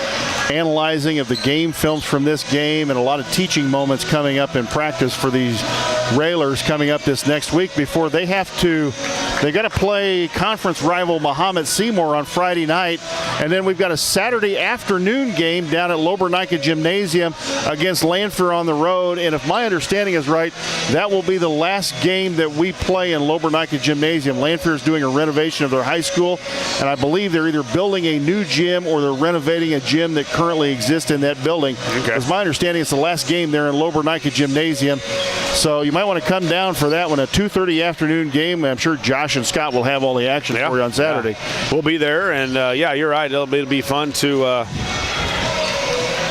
analyzing of the game films from this game, and a lot of teaching moments coming up in practice for these Railers coming up this next week before they got to play conference rival Mahomet Seymour on Friday night, and then we've got a Saturday afternoon game down at Lobernica Gymnasium against Lanphier on the road. And if my understanding is right, that will be the last game that we play in Lobernica Gymnasium. Lanphier is doing a renovation of their high school, and I believe they're either building a new gym or they're renovating a gym that currently exists in that building. Okay. As my understanding, it's the last game there in Lobernica Gymnasium. So you might want to come down for that one, a 2:30 afternoon game. I'm sure Josh and Scott will have all the action for you on Saturday. Yeah. We'll be there, and yeah, you're right. It'll be fun to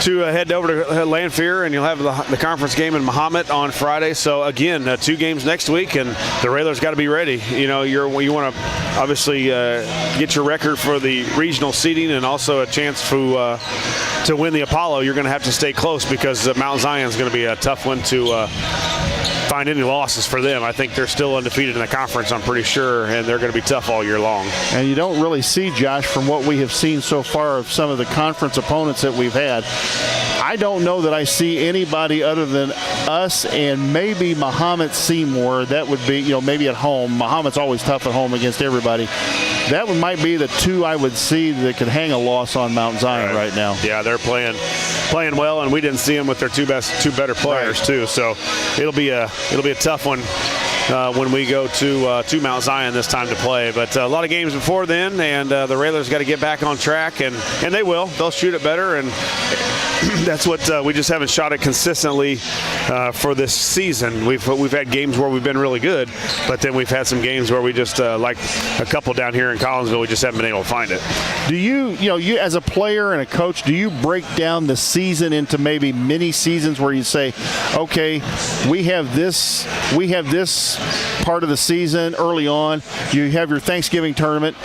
to head over to Lanphier, and you'll have the conference game in Mahomet on Friday. So again, 2 games next week, and the Railers got to be ready. You know, you want to obviously get your record for the regional seeding and also a chance to win the Apollo. You're going to have to stay close because Mount Zion is going to be a tough one to find any losses for them. I think they're still undefeated in the conference, I'm pretty sure, and they're going to be tough all year long. And you don't really see, Josh, from what we have seen so far of some of the conference opponents that we've had, I don't know that I see anybody other than us and maybe Mahomet Seymour. That would be, maybe at home. Mahomet's always tough at home against everybody. That one might be the 2 I would see that could hang a loss on Mount Zion right now. Yeah, they're playing well, and we didn't see them with their two better players too. So it'll be a tough one when we go to Mount Zion this time to play. But a lot of games before then, and the Railers got to get back on track, and they will. They'll shoot it better, and that's what we just haven't shot it consistently for this season. We've had games where we've been really good, but then we've had some games where we just like a couple down here in Collinsville, we just haven't been able to find it. Do you as a player and a coach, do you break down the season into maybe mini seasons where you say, okay, we have this part of the season early on, you have your Thanksgiving tournament,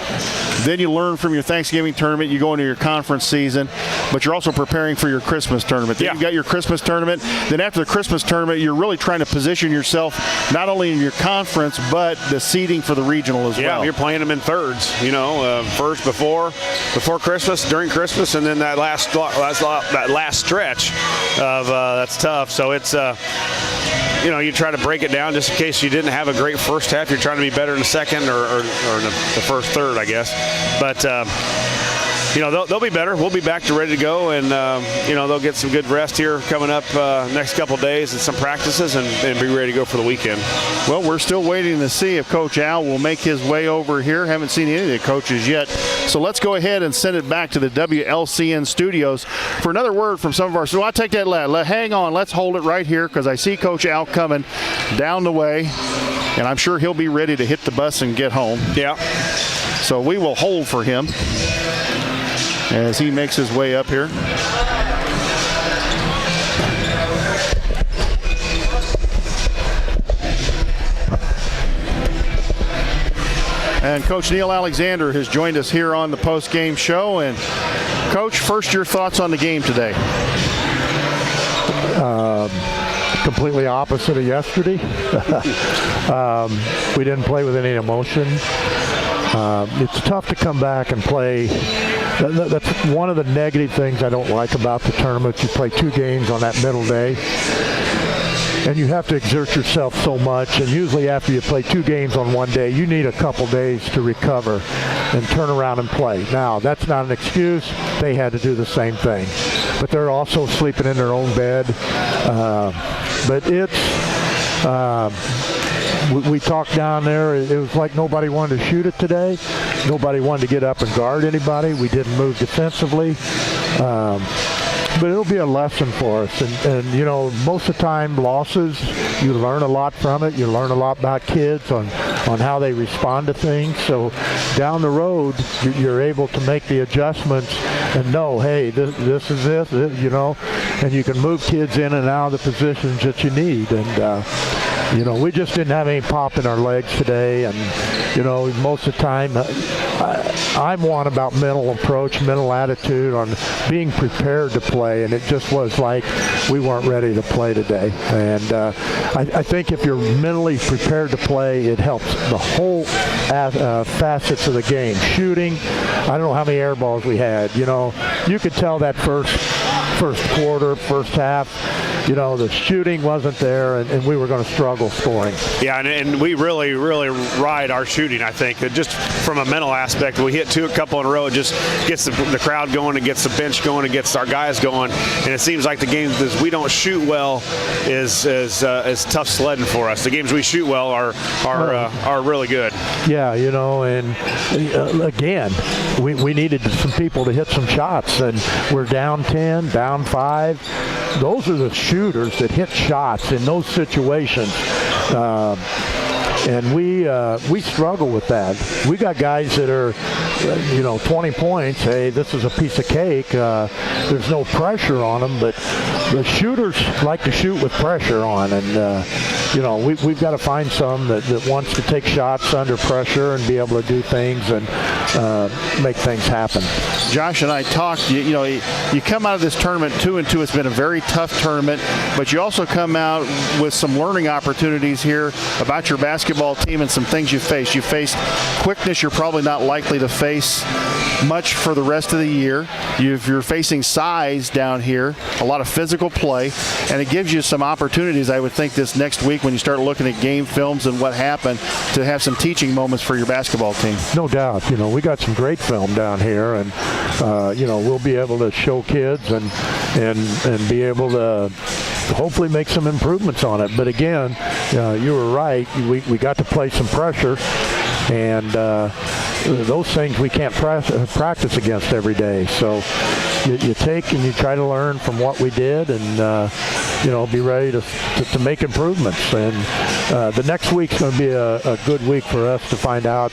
then you learn from your Thanksgiving tournament, you go into your conference season, but you're also preparing for your Christmas tournament. Then you got your Christmas tournament. Then after the Christmas tournament, you're really trying to position yourself not only in your conference, but the seeding for the regional as well. Yeah, you're playing them in thirds, first before Christmas, during Christmas, and then that last stretch of that's tough. So it's you try to break it down just in case you didn't have a great first half. You're trying to be better in the second or in the first third, I guess. But they'll be better. We'll be back to ready to go, and they'll get some good rest here coming up next couple days and some practices, and be ready to go for the weekend. Well, we're still waiting to see if Coach Al will make his way over here. Haven't seen any of the coaches yet. So let's go ahead and send it back to the WLCN studios for another word from some of our. So I'll take that. Hang on. Let's hold it right here because I see Coach Al coming down the way, and I'm sure he'll be ready to hit the bus and get home. Yeah. So we will hold for him as he makes his way up here. And Coach Neil Alexander has joined us here on the post-game show. And Coach, first your thoughts on the game today. Completely opposite of yesterday. We didn't play with any emotion. It's tough to come back and play. That's one of the negative things I don't like about the tournament. You play 2 games on that middle day, and you have to exert yourself so much. And usually after you play 2 games on one day, you need a couple days to recover and turn around and play. Now, that's not an excuse. They had to do the same thing. But they're also sleeping in their own bed. But we talked down there. It was like nobody wanted to shoot it today. Nobody wanted to get up and guard anybody. We didn't move defensively. But it'll be a lesson for us. And most of the time, losses, you learn a lot from it. You learn a lot about kids on how they respond to things. So down the road, you're able to make the adjustments and know, hey, this is it, and you can move kids in and out of the positions that you need. And, we just didn't have any pop in our legs today. And, most of the time, I'm one about mental approach, mental attitude on being prepared to play, and it just was like we weren't ready to play today. And I think if you're mentally prepared to play, it helps the whole facets of the game. Shooting, I don't know how many air balls we had. You could tell that first quarter, first half, the shooting wasn't there, and we were going to struggle scoring. Yeah, and we really, really ride our shooting, I think. Just from a mental aspect, we hit a couple in a row. It just gets the crowd going, it gets the bench going, it gets our guys going. And it seems like the games that we don't shoot well is tough sledding for us. The games we shoot well are really good. Yeah, and again, we needed some people to hit some shots, and we're down 10, down 5. Those are the shooters that hit shots in those situations. And we struggle with that. We got guys that are 20 points, hey, this is a piece of cake. There's no pressure on them, but the shooters like to shoot with pressure on, and we've got to find some that wants to take shots under pressure and be able to do things and make things happen. Josh and I talked, you come out of this tournament 2-2. It's been a very tough tournament, but you also come out with some learning opportunities here about your basketball team and some things you faced. You faced quickness you're probably not likely to face much for the rest of the year. You're facing size down here, a lot of physical play, and it gives you some opportunities, I would think, this next week when you start looking at game films and what happened, to have some teaching moments for your basketball team. No doubt. We got some great film down here, and we'll be able to show kids and be able to hopefully make some improvements on it. But again, you were right. We got to play some pressure, and those things we can't practice against every day. So you take and you try to learn from what we did, and be ready to make improvements. And the next week's going to be a good week for us to find out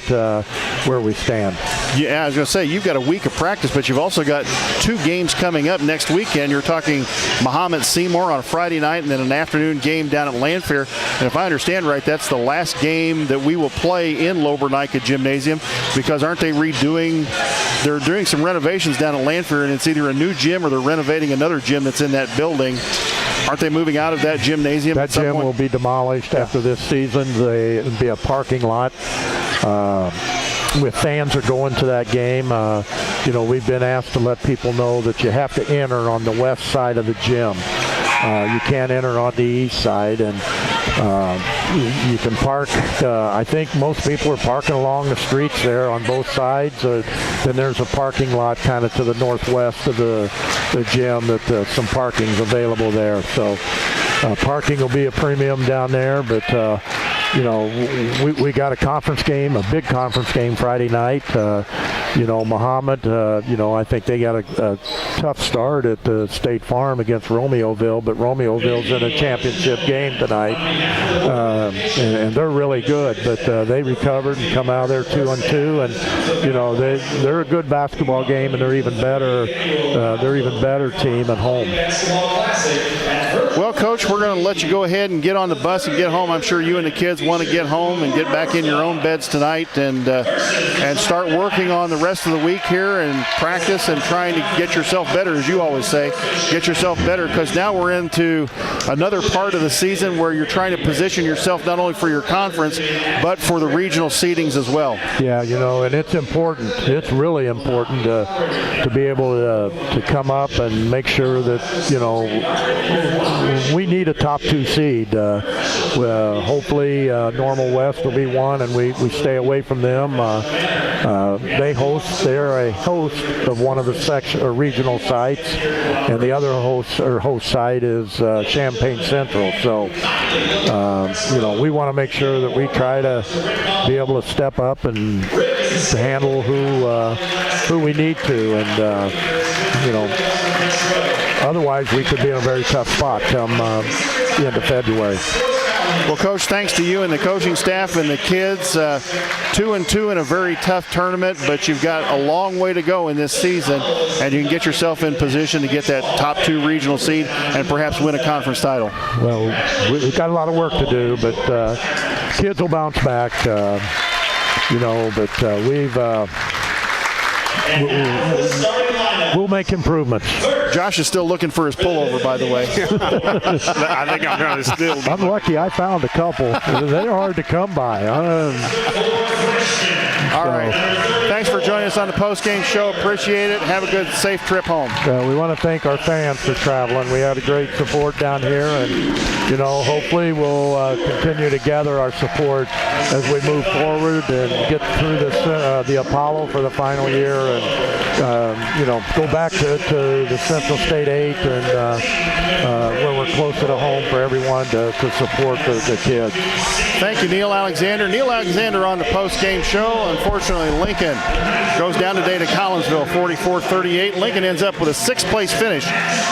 where we stand. Yeah, I was going to say, you've got a week of practice, but you've also got 2 games coming up next weekend. You're talking Muhammad Seymour on a Friday night and then an afternoon game down at Lanphier. And if I understand right, that's the last game that we will play in Lobernica Gymnasium, because aren't they they're doing some renovations down at Lanphier, and it's either a new gym or they're renovating another gym that's in that building. Aren't they moving out of that gymnasium? That gym will be demolished after this season. It'll be a parking lot. With fans are going to that game, we've been asked to let people know that you have to enter on the west side of the gym. You can't enter on the east side, and you can park. I think most people are parking along the streets there on both sides. Then there's a parking lot kind of to the northwest of the gym that some parking's available there. So parking will be a premium down there, but we got a conference game, a big conference game Friday night. Muhammad, I think they got a tough start at the State Farm against Romeoville, but Romeoville's in a championship game tonight, and they're really good. But they recovered and come out of there 2-2, and they're a good basketball game, and they're even better. They're even better team at home. Well, Coach, we're going to let you go ahead and get on the bus and get home. I'm sure you and the kids want to get home and get back in your own beds tonight and start working on the rest of the week here and practice and trying to get yourself better, as you always say. Get yourself better, because now we're into another part of the season where you're trying to position yourself not only for your conference but for the regional seedings as well. Yeah, and it's important. It's really important to be able to come up and make sure that, we need a top 2 seed. Hopefully Normal West will be one, and we stay away from them. They're a host of one of the section or regional sites, and the other host site is Champaign Central. So we want to make sure that we try to be able to step up and to handle who we need to, and otherwise we could be in a very tough spot come the end of February. Well, Coach, thanks to you and the coaching staff and the kids. 2-2 in a very tough tournament, but you've got a long way to go in this season, and you can get yourself in position to get that top 2 regional seed and perhaps win a conference title. Well, we've got a lot of work to do, but kids will bounce back, but we'll make improvements. Josh is still looking for his pullover, by the way. I think I'm going to still. I'm lucky I found a couple. They're hard to come by. All right. Thanks for joining us on the post-game show. Appreciate it. Have a good, safe trip home. We want to thank our fans for traveling. We had a great support down here, and hopefully we'll continue to gather our support as we move forward and get through this the Apollo for the final year, and go back to the Central State 8 and where we're closer to home for everyone to support the kids. Thank you, Neil Alexander. Neil Alexander on the post-game show. Unfortunately, Lincoln goes down today to Collinsville, 44-38. Lincoln ends up with a 6th-place finish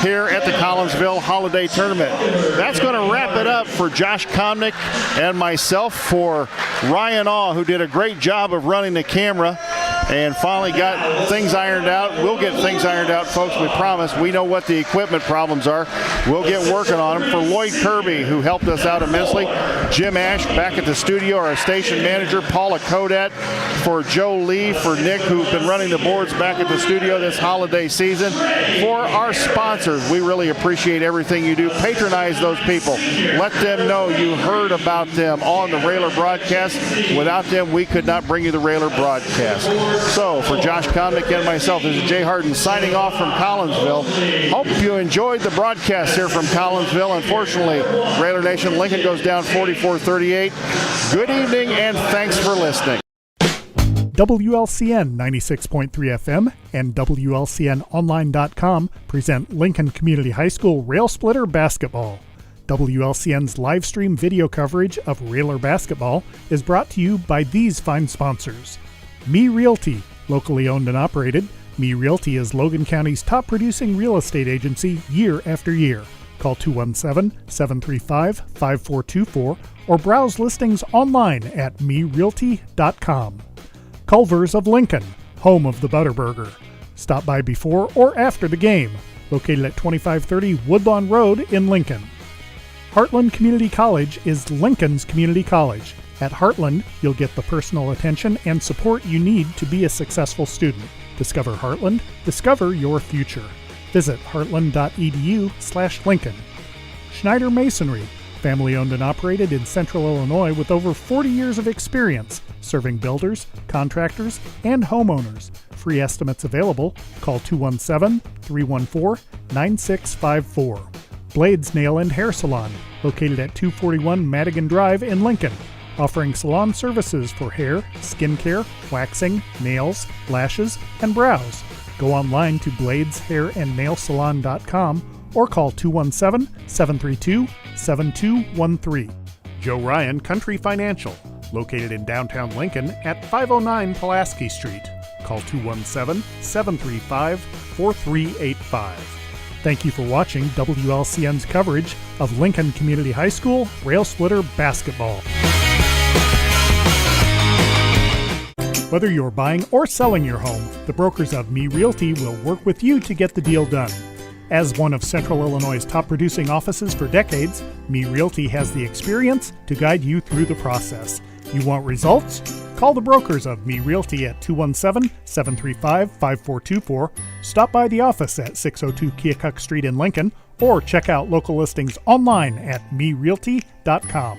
here at the Collinsville Holiday Tournament. That's going to wrap it up for Josh Komnick and myself. For Ryan Awe, who did a great job of running the camera. and finally got things ironed out. We'll get things ironed out, folks, we promise. We know what the equipment problems are. We'll get working on them. For Lloyd Kirby, who helped us out immensely, Jim Ash back at the studio, our station manager, Paula Kodat, for Joe Lee, for Nick, who's been running the boards back at the studio this holiday season. For our sponsors, we really appreciate everything you do. Patronize those people. Let them know you heard about them on the Railer broadcast. Without them, we could not bring you the Railer broadcast. So, for Josh Connick and myself, this is Jay Harden signing off from Collinsville. Hope you enjoyed the broadcast here from Collinsville. Unfortunately, Railer Nation, Lincoln goes down 44-38. Good evening, and thanks for listening. WLCN 96.3 FM and WLCNonline.com present Lincoln Community High School Rail Splitter Basketball. WLCN's live stream video coverage of Railer basketball is brought to you by these fine sponsors. Me Realty, locally owned and operated. Me Realty is Logan County's top producing real estate agency year after year. Call 217-735-5424 or browse listings online at merealty.com. Culver's of Lincoln, home of the Butterburger. Stop by before or after the game, located at 2530 Woodlawn Road in Lincoln. Heartland Community College is Lincoln's community college. At Heartland, you'll get the personal attention and support you need to be a successful student. Discover Heartland, discover your future. Visit heartland.edu/Lincoln. Schneider Masonry, family owned and operated in Central Illinois with over 40 years of experience, serving builders, contractors, and homeowners. Free estimates available. Call 217-314-9654. Blades Nail and Hair Salon, located at 241 Madigan Drive in Lincoln, offering salon services for hair, skincare, waxing, nails, lashes, and brows. Go online to bladeshairandnailsalon.com or call 217-732-7213. Joe Ryan Country Financial, located in downtown Lincoln at 509 Pulaski Street. Call 217-735-4385. Thank you for watching WLCN's coverage of Lincoln Community High School Rail Splitter Basketball. Whether you're buying or selling your home, the brokers of Me Realty will work with you to get the deal done. As one of Central Illinois' top producing offices for decades, Me Realty has the experience to guide you through the process. You want results? Call the brokers of Me Realty at 217-735-5424, stop by the office at 602 Keokuk Street in Lincoln, or check out local listings online at merealty.com.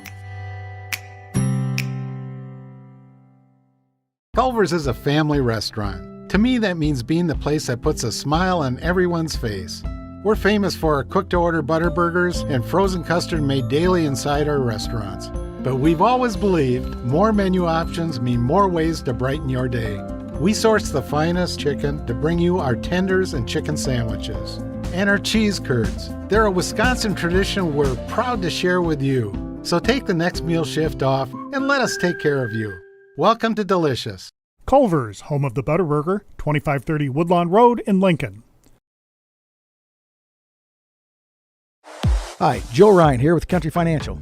Culver's is a family restaurant. To me, that means being the place that puts a smile on everyone's face. We're famous for our cooked-to-order butter burgers and frozen custard made daily inside our restaurants. But we've always believed more menu options mean more ways to brighten your day. We source the finest chicken to bring you our tenders and chicken sandwiches. And our cheese curds. They're a Wisconsin tradition we're proud to share with you. So take the next meal shift off and let us take care of you. Welcome to Delicious. Culver's, home of the Butterburger, 2530 Woodlawn Road in Lincoln. Hi, Joe Ryan here with Country Financial.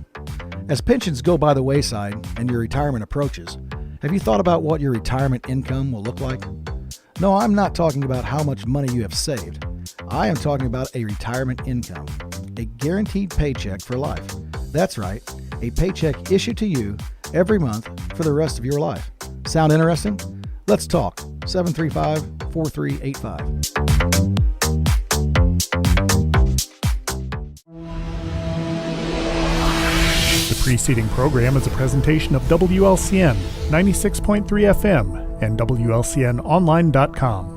As pensions go by the wayside and your retirement approaches, have you thought about what your retirement income will look like? No, I'm not talking about how much money you have saved. I am talking about a retirement income, a guaranteed paycheck for life. That's right, a paycheck issued to you every month for the rest of your life. Sound interesting? Let's talk. 735-4385. The preceding program is a presentation of WLCN 96.3 FM and WLCNonline.com.